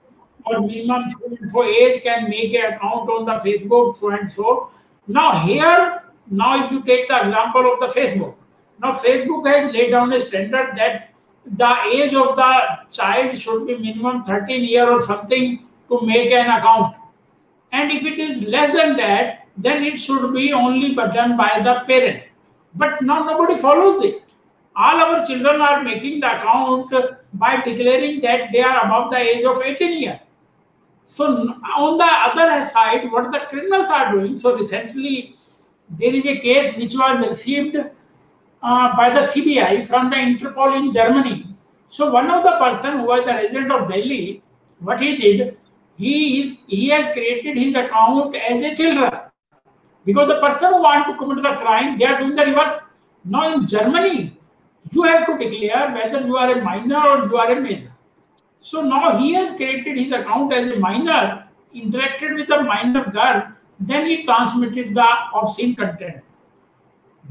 or minimum for age can make an account on the Facebook, so and so. Now here, now if you take the example of the Facebook, now Facebook has laid down a standard that the age of the child should be minimum 13 years or something to make an account. And if it is less than that, then it should be only done by the parent. But now nobody follows it. All our children are making the account by declaring that they are above the age of 18 years. So on the other side, what the criminals are doing, so recently there is a case which was received by the CBI from the Interpol in Germany. So one of the person who was the resident of Delhi, what he did, he has created his account as a children, because the person who want to commit the crime, they are doing the reverse. Now in Germany, you have to declare whether you are a minor or you are a major. So now he has created his account as a minor, interacted with a minor girl, then he transmitted the obscene content.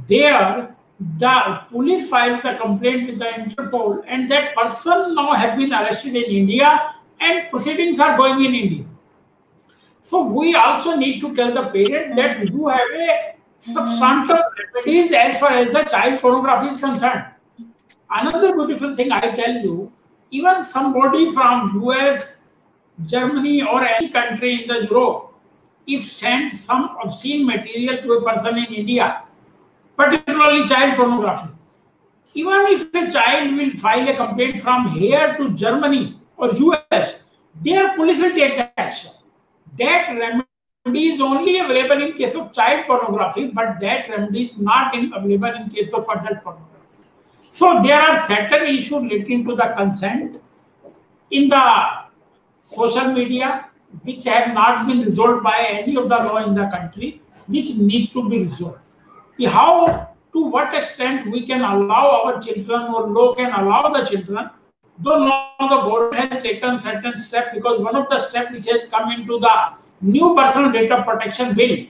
There, the police filed a complaint with the Interpol, and that person now have been arrested in India, and proceedings are going in India. So we also need to tell the parent that you have a substantial remedies as far as the child pornography is concerned. Another beautiful thing I tell you, even somebody from US, Germany or any country in the Europe, if sent some obscene material to a person in India, particularly child pornography, Even if a child will file a complaint from here to Germany or US, their police will take action. That remedy is only available in case of child pornography, but that remedy is not available in case of adult pornography. So there are certain issues relating to the consent in the social media which have not been resolved by any of the law in the country, which need to be resolved. How, to what extent we can allow our children or law can allow the children, though now the government has taken certain steps, because one of the steps which has come into the new personal data protection bill,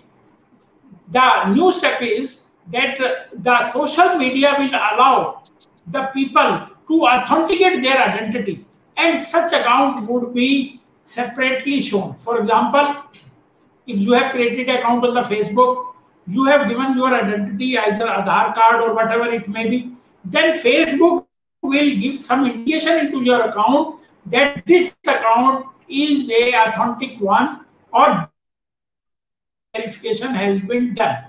the new step is that the social media will allow the people to authenticate their identity, and such account would be separately shown. For example, if you have created an account on the Facebook, you have given your identity, either Aadhaar card or whatever it may be, then Facebook will give some indication into your account that this account is a authentic one, or verification has been done.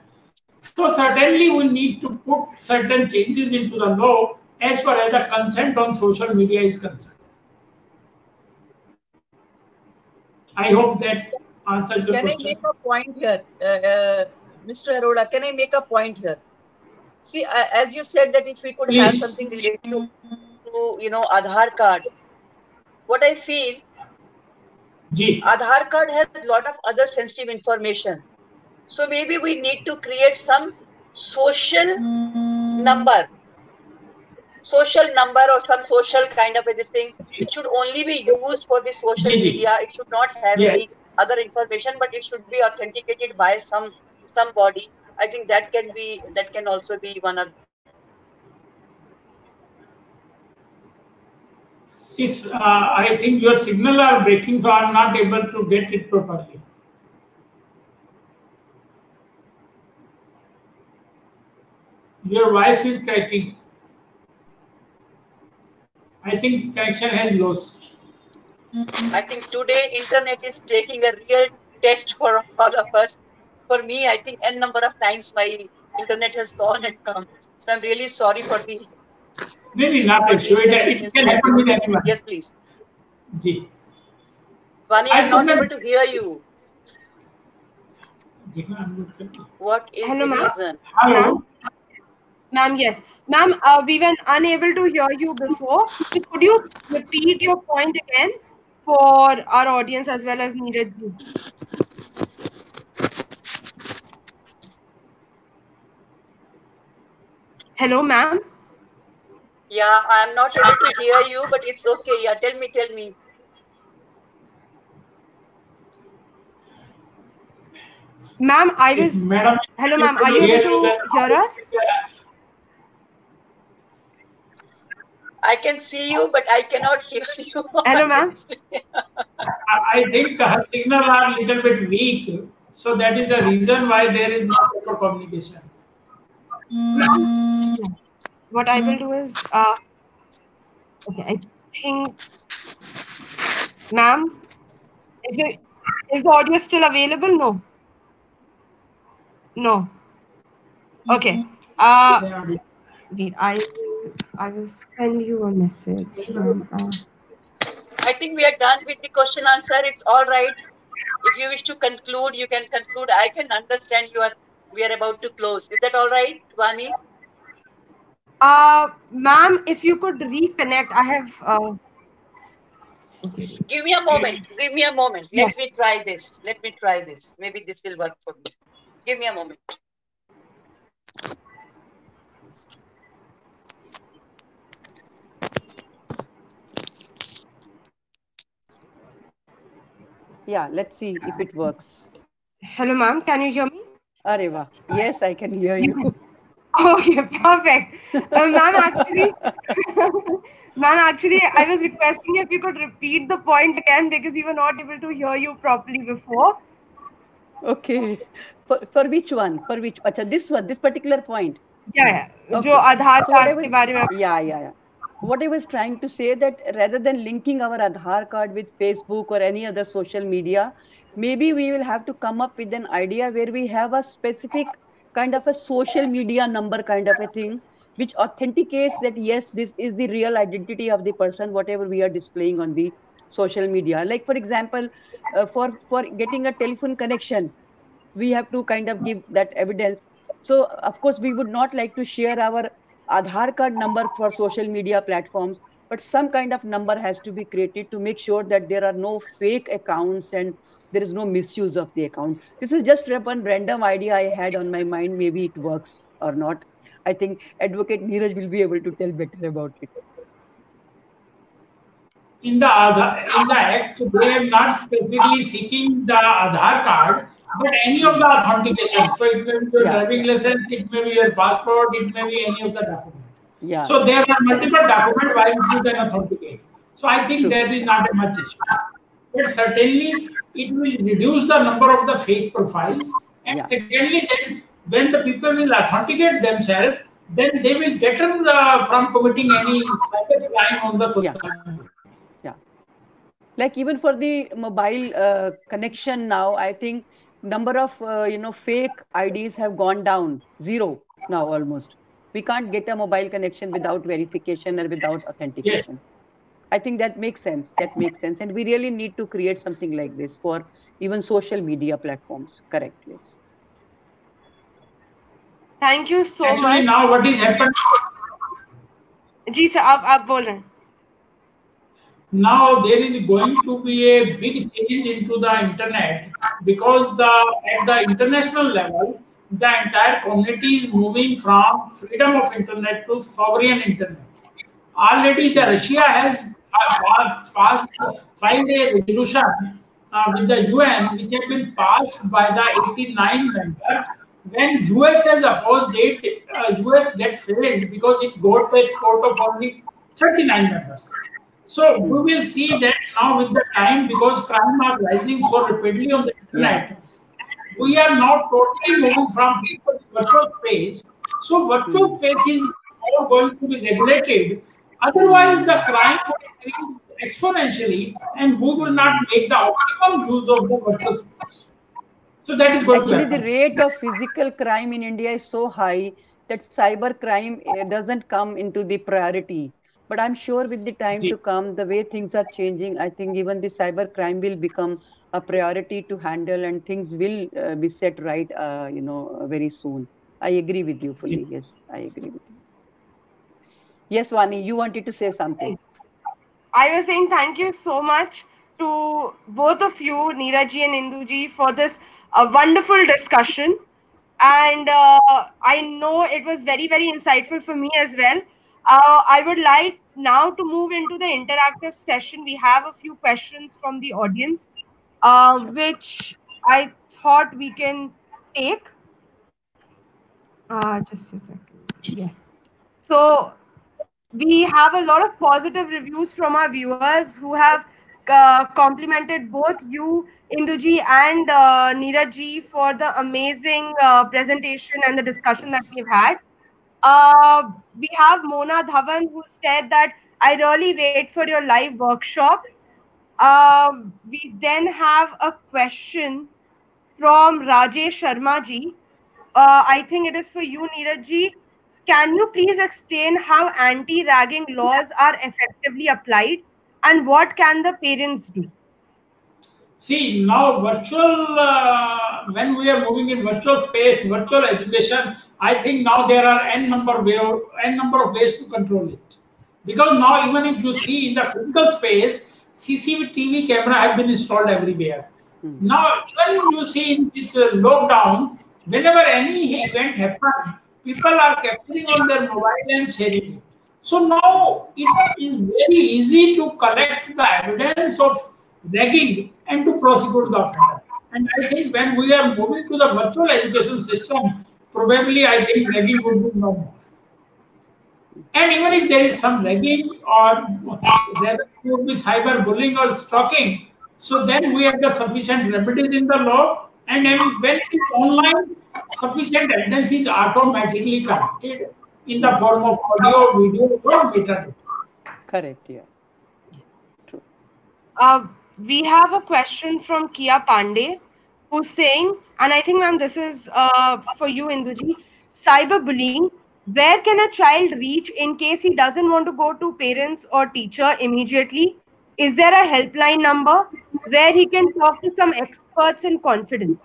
So certainly we need to put certain changes into the law as far as the consent on social media is concerned. I hope that answers your question. Can I make a point here, Mr. Arora? Can I make a point here? See, as you said that if we could have something related to Aadhaar card, what I feel, Aadhaar card has a lot of other sensitive information. So maybe we need to create some social number or some social kind of this thing. It should only be used for the social media. It should not have any other information, but it should be authenticated by somebody. I think that can also be one of. I think your signal are breaking, so I'm not able to get it properly. Your voice is cracking. I think connection has lost. I think today internet is taking a real test for all of us. For me, I think n number of times my internet has gone and come. So I'm really sorry for the. Maybe not an issue. It can happen with anyone. Yes, please. Ji. Vani, I'm not able to hear you. What is the reason? Hello. Ma'am, yes. Ma'am, we were unable to hear you before. So could you repeat your point again for our audience as well as Neeraj ji? Hello, ma'am. Yeah, I'm not able to hear you, but it's okay. Yeah, tell me. Ma'am, hello, ma'am. Are you able to hear us? I can see you, but I cannot hear you. Hello, ma'am. I think her signal are a little bit weak, so that is the reason why there is no proper communication. What I will do is, okay, I think, ma'am, is the audio still available? No. Okay. Wait, I will send you a message. I think we are done with the question answer. It's all right. If you wish to conclude, you can conclude. I can understand we are about to close. Is that all right, Vani? Ma'am, if you could reconnect, I have. Okay. Give me a moment. Let me try this. Maybe this will work for me. Give me a moment. Yeah, let's see if it works. Hello, ma'am. Can you hear me? Areva. Yes, I can hear you. Okay, perfect. Ma'am, actually, I was requesting if you could repeat the point again because we were not able to hear you properly before. Okay. For which one? Achha, this one, this particular point. Yeah. Okay. Jo Aadhaar card ke bare mein. Yeah. What I was trying to say that rather than linking our Aadhaar card with Facebook or any other social media, maybe we will have to come up with an idea where we have a specific kind of a social media number kind of a thing, which authenticates that yes, this is the real identity of the person, whatever we are displaying on the social media. Like for example, for getting a telephone connection, we have to kind of give that evidence. So of course we would not like to share our Aadhaar card number for social media platforms, but some kind of number has to be created to make sure that there are no fake accounts and there is no misuse of the account. This is just one random idea I had on my mind. Maybe it works or not. I think Advocate Neeraj will be able to tell better about it. In the act, they are not specifically seeking the Aadhaar card, but any of the authentication. So it may be your driving license, it may be your passport, it may be any of the documents. Yeah. So there are multiple documents by which you can authenticate. So I think that is not a much issue. But certainly it will reduce the number of the fake profiles. And secondly, then when the people will authenticate themselves, then they will better from committing any cyber crime on the social media. Like even for the mobile connection now, I think number of fake IDs have gone down, 0 now almost. We can't get a mobile connection without verification or without authentication. Yes. I think that makes sense. That makes sense. And we really need to create something like this for even social media platforms. Correct. Yes. Thank you so much. Actually, now what is happening? Ji sir, आप बोल रहे हैं. Now there is going to be a big change into the internet because at the international level, the entire community is moving from freedom of internet to sovereign internet. Already the Russia has filed a resolution with the UN, which has been passed by the 89 members. When US has opposed it, US gets failed because it got a score of only 39 members. So we will see that now with the time, because crime are rising so rapidly on the internet, we are now totally moving from virtual space. So virtual space is now going to be regulated. Otherwise, the crime will increase exponentially, and we will not make the optimum use of the virtual space. So that is going to happen. Actually, the rate of physical crime in India is so high that cyber crime doesn't come into the priority. But I'm sure with the time to come, the way things are changing, I think even the cyber crime will become a priority to handle, and things will be set right, very soon. I agree with you fully. Yes, I agree with you. Yes, Vani, you wanted to say something. I was saying thank you so much to both of you, Neeraj and Induji, for this wonderful discussion. And I know it was very, very insightful for me as well. I would like now to move into the interactive session. We have a few questions from the audience, which I thought we can take. Just a second. Yes. So we have a lot of positive reviews from our viewers who have complimented both you, Induji, and Neeraj, for the amazing presentation and the discussion that we've had. We have Mona Dhawan, who said that I really wait for your live workshop. We then have a question from Rajesh Sharma ji. I think it is for you, Neeraj ji. Can you please explain how anti-ragging laws are effectively applied, and what can the parents do? See, now virtual, when we are moving in virtual space, virtual education, I think now there are n number of ways to control it. Because now even if you see in the physical space, CCTV camera have been installed everywhere. Now, even if you see in this lockdown, whenever any event happens, people are capturing on their mobile and sharing it. So now it is very easy to collect the evidence of ragging and to prosecute the offender. And I think when we are moving to the virtual education system, probably I think ragging would be no more. And even if there is some ragging or there would be cyber bullying or stalking, so then we have the sufficient remedies in the law, and when it is online, sufficient evidence is automatically collected in the form of audio, video, or metadata. Correct, yeah. True. We have a question from Kia Pandey, who's saying, and I think, ma'am, this is for you, Induji, cyberbullying, where can a child reach in case he doesn't want to go to parents or teacher immediately? Is there a helpline number where he can talk to some experts in confidence?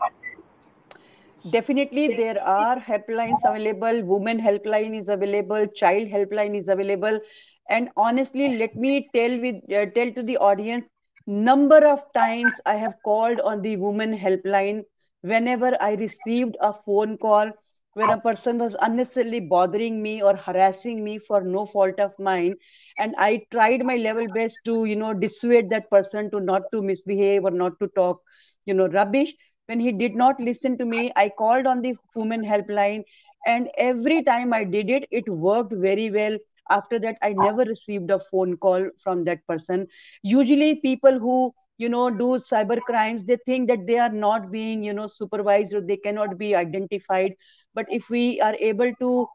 Definitely, there are helplines available. Women helpline is available. Child helpline is available. And honestly, let me tell to the audience, number of times I have called on the women helpline whenever I received a phone call where a person was unnecessarily bothering me or harassing me for no fault of mine, and I tried my level best to dissuade that person to not to misbehave or not to talk rubbish. When he did not listen to me, I called on the women helpline, and every time I did it, it worked very well. After that, I never received a phone call from that person. Usually people who do cyber crimes, they think that they are not being supervised, or they cannot be identified. But if we are able to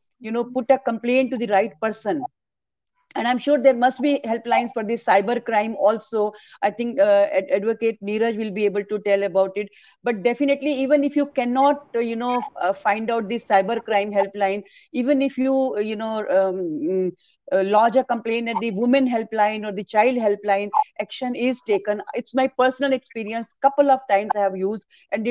put a complaint to the right person, and I'm sure there must be helplines for the cyber crime also. I think Advocate Neeraj will be able to tell about it. But definitely, even if you cannot find out the cyber crime helpline, even if you lodge a complaint at the women helpline or the child helpline, action is taken. It's my personal experience, couple of times I have used, and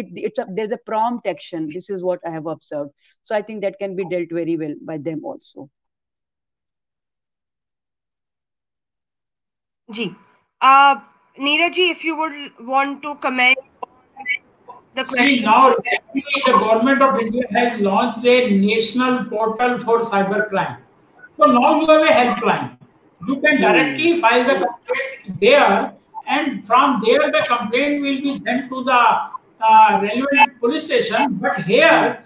there's a prompt action. This is what I have observed. So I think that can be dealt very well by them also. Ji. Neeraj ji, if you would want to comment the question. See, now recently the government of India has launched a national portal for cybercrime. So now you have a helpline. You can directly file the complaint there, and from there the complaint will be sent to the relevant police station. But here,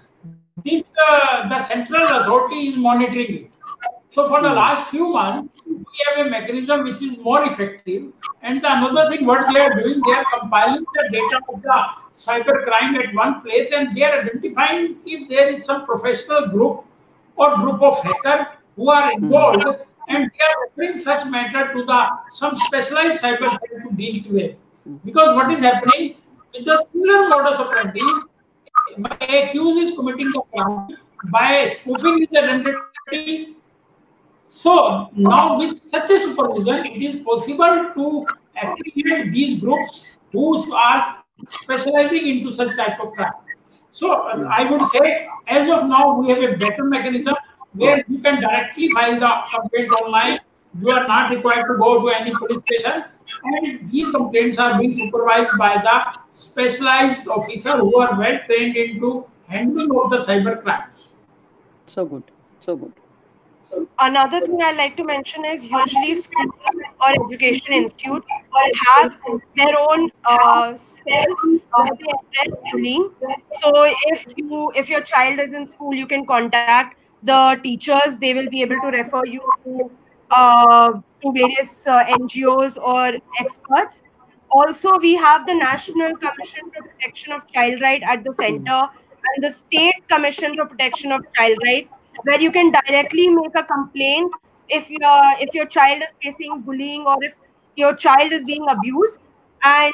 the central authority is monitoring it. So for the last few months, we have a mechanism which is more effective. And the another thing, what they are doing, they are compiling the data of the cyber crime at one place, and they are identifying if there is some professional group or group of hackers who are involved, and they are referring such matter to some specialized cyber cell to deal with. Because what is happening with the similar modus operandi, my accused is committing the crime by spoofing his identity. So now with such a supervision, it is possible to apprehend these groups who are specializing into such type of crime. So I would say, as of now, we have a better mechanism where you can directly file the complaint online. You are not required to go to any police station, and these complaints are being supervised by the specialized officer who are well trained into handling of the cyber crimes. So good, so good. Another thing I'd like to mention is usually schools or education institutes have their own cells where they address bullying. So if your child is in school, you can contact the teachers. They will be able to refer you to various NGOs or experts. Also, we have the National Commission for Protection of Child Rights at the center, and the State Commission for Protection of Child Rights, where you can directly make a complaint if your child is facing bullying or if your child is being abused, and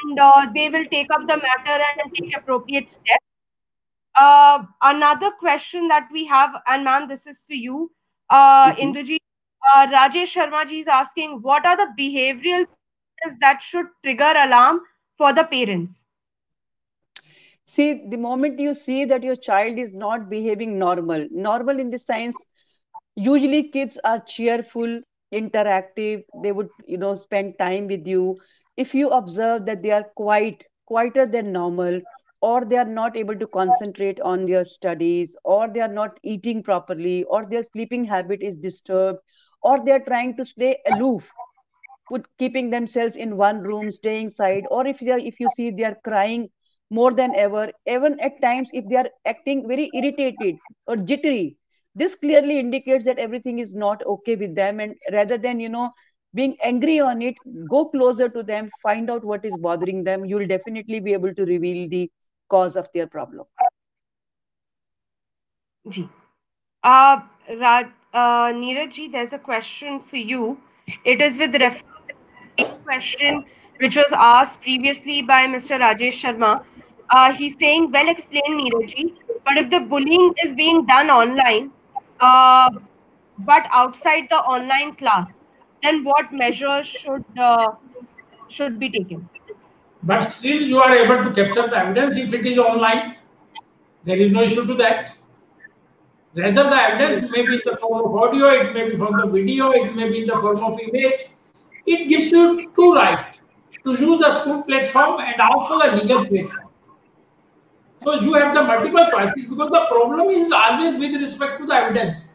they will take up the matter and take appropriate steps. Another question that we have, and ma'am, this is for you, Induji. Rajesh Sharma ji is asking, what are the behavioral that should trigger alarm for the parents? See, the moment you see that your child is not behaving normal in the sense, usually kids are cheerful, interactive, they would, spend time with you. If you observe that they are quieter than normal, or they are not able to concentrate on their studies, or they are not eating properly, or their sleeping habit is disturbed, or they are trying to stay aloof, keeping themselves in one room, staying side, or if you see they are crying more than ever, even at times if they are acting very irritated or jittery, this clearly indicates that everything is not okay with them. And rather than being angry on it, go closer to them, find out what is bothering them. You will definitely be able to reveal the cause of their problem. Ji. Neeraj ji, there's a question for you. It is with reference to the question which was asked previously by Mr. Rajesh Sharma. He's saying, well explained, Neeraj ji, but if the bullying is being done online, but outside the online class, then what measures should be taken? But still you are able to capture the evidence if it is online. There is no issue to that. Rather, the evidence may be in the form of audio, it may be from the video, it may be in the form of image. It gives you two rights to use the school platform and also the legal platform. So you have the multiple choices because the problem is always with respect to the evidence.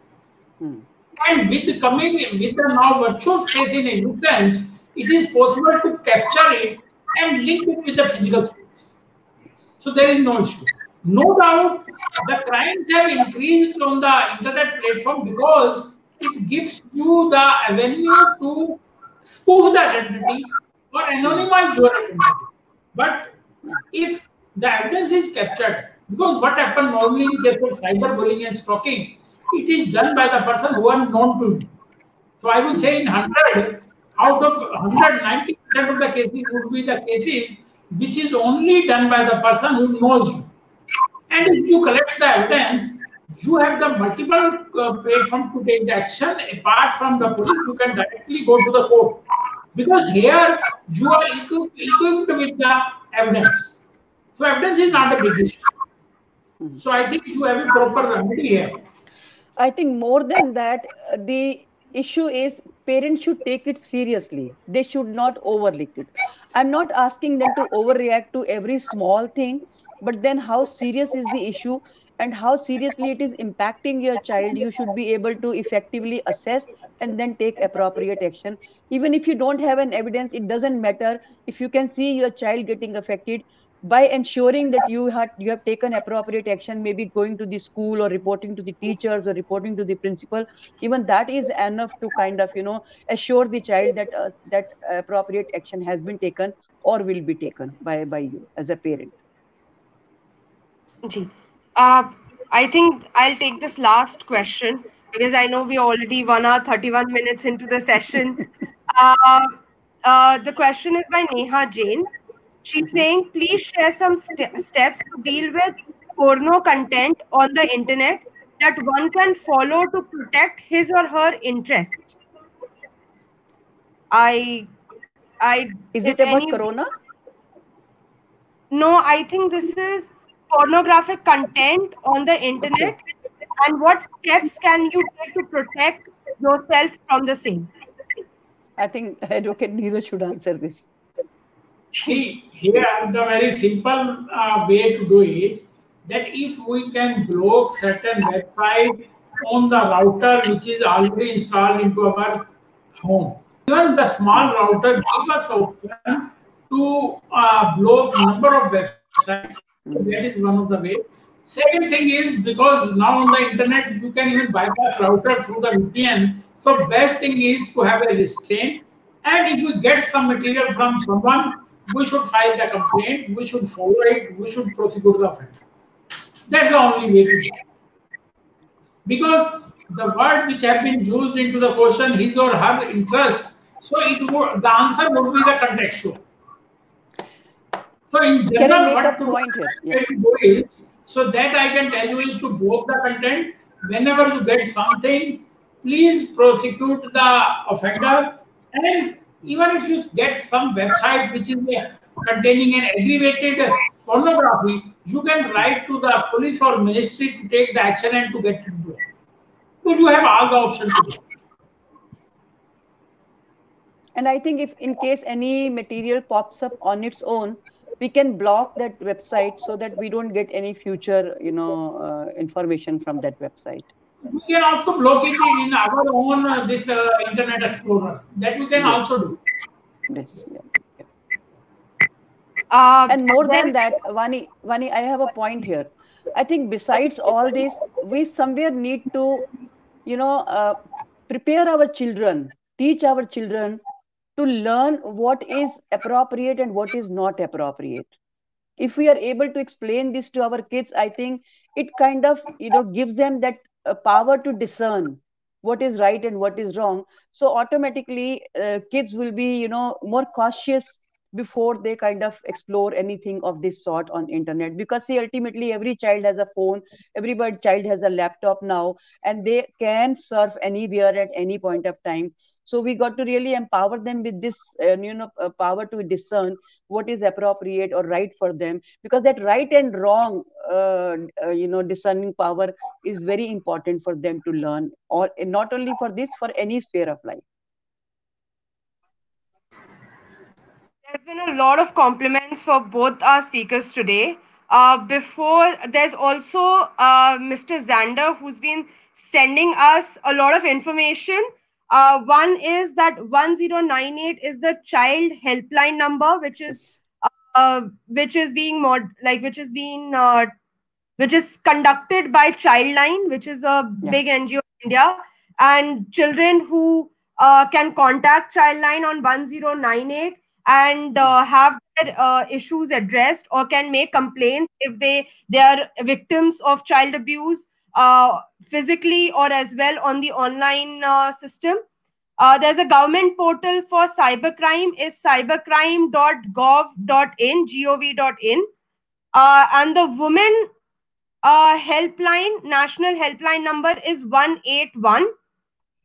And with the now virtual space in education, it is possible to capture it and link it with the physical space. So there is no issue. No doubt, the crimes have increased on the internet platform because it gives you the avenue to spoof the identity or anonymize your identity. But if the evidence is captured, because what happened normally in case of cyberbullying and stalking, it is done by the person who are known to you. So I would say in 100, out of 190% of the cases would be the cases which is only done by the person who knows you. And if you collect the evidence, you have the multiple platforms to take the action. Apart from the police, you can directly go to the court. Because here you are equipped with the evidence. So evidence is not a big issue. So I think you have a proper remedy here. I think more than that, the issue is parents should take it seriously. They should not overlook it. I'm not asking them to overreact to every small thing, but then how serious is the issue and how seriously it is impacting your child, you should be able to effectively assess and then take appropriate action. Even if you don't have an evidence, it doesn't matter. If you can see your child getting affected, by ensuring that you have taken appropriate action, maybe going to the school or reporting to the teachers or reporting to the principal, even that is enough to kind of assure the child that that appropriate action has been taken or will be taken by you as a parent. I think I'll take this last question because I know we already 1 hour 31 minutes into the session. The question is by Neha Jain. She's saying, please share some steps to deal with porno content on the internet that one can follow to protect his or her interest. Is it about Corona? No, I think this is pornographic content on the internet. Okay. And what steps can you take to protect yourself from the same? I think Advocate Neeraj should answer this. See, here the very simple way to do it, that if we can block certain website on the router which is already installed into our home. Even the small router gives us option to block number of websites. That is one of the ways. Second thing is, because now on the internet you can even bypass router through the VPN. So best thing is to have a restraint. And if we get some material from someone, we should file the complaint, we should follow it, we should prosecute the offender. That's the only way to do it. Because the word which have been used into the question, his or her interest, so the answer would be the contextual. So in general, what to do is, so that I can tell you is to block the content. Whenever you get something, please prosecute the offender. And even if you get some website which is containing an aggravated pornography, you can write to the police or ministry to take the action and to get it blocked. So you have all the options to do it. And I think if in case any material pops up on its own, we can block that website so that we don't get any future, information from that website. We can also block it in our own this Internet Explorer. That we can also do. Yes. Yeah. And more than that, Vani, I have a point here. I think besides all this, we somewhere need to, prepare our children, teach our children to learn what is appropriate and what is not appropriate. If we are able to explain this to our kids, I think it kind of, gives them that power to discern what is right and what is wrong. So automatically kids will be, more cautious, before they kind of explore anything of this sort on internet. Because see, ultimately every child has a phone, every child has a laptop now, and they can surf anywhere at any point of time. So we got to really empower them with this power to discern what is appropriate or right for them, because that right and wrong discerning power is very important for them to learn, or not only for this, for any sphere of life. There's been a lot of compliments for both our speakers today. Before, there's also Mr. Zander, who's been sending us a lot of information. One is that 1098 is the child helpline number, which is being which is conducted by Childline, which is a big NGO in India, and children who can contact Childline on 1098 and have their issues addressed, or can make complaints if they are victims of child abuse, physically or as well on the online system. There's a government portal for cybercrime, is cybercrime.gov.in, gov.in. And the women helpline, national helpline number is 181.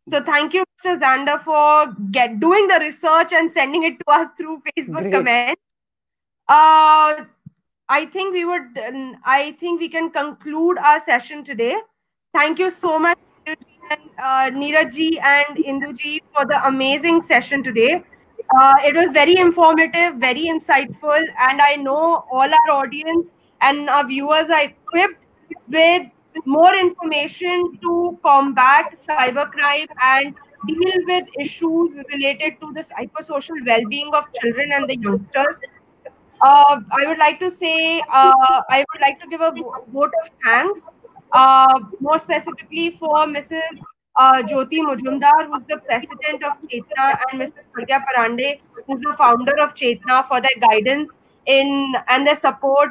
So thank you, Mr. Zander, for doing the research and sending it to us through Facebook comments. I think we can conclude our session today. Thank you so much, Neeraj ji and Indu ji, for the amazing session today. It was very informative, very insightful, and I know all our audience and our viewers are equipped with more information to combat cybercrime and deal with issues related to the psychosocial well-being of children and the youngsters. I would like to say, I would like to give a vote of thanks, more specifically for Mrs. Jyoti Mujumdar, who's the president of Chetna, and Mrs. Pragya Parande, who's the founder of Chetna, for their guidance and their support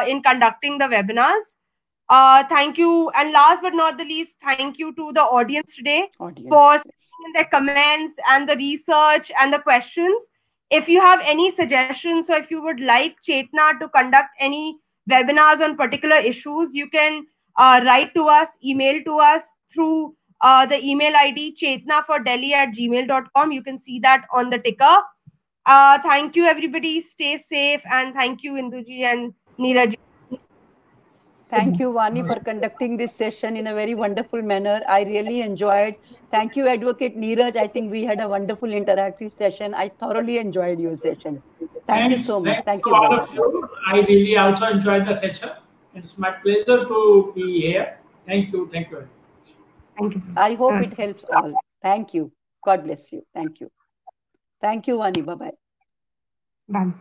in conducting the webinars. Thank you. And last but not the least, thank you to the audience today for sending in their comments and the research and the questions. If you have any suggestions, or if you would like Chetna to conduct any webinars on particular issues, you can write to us, email to us through the email ID chetnafordelhi@gmail.com. You can see that on the ticker. Thank you, everybody. Stay safe, and thank you, Induji and Neeraj. Thank you, Vani, for conducting this session in a very wonderful manner. I really enjoyed. Thank you, Advocate Neeraj. I think we had a wonderful interactive session. I thoroughly enjoyed your session. Thank you so much. Thank you. All of you. I really also enjoyed the session. It's my pleasure to be here. Thank you. Thank you. Thank you. I hope it helps all. Thank you. God bless you. Thank you. Thank you, Vani. Bye-bye. Bye.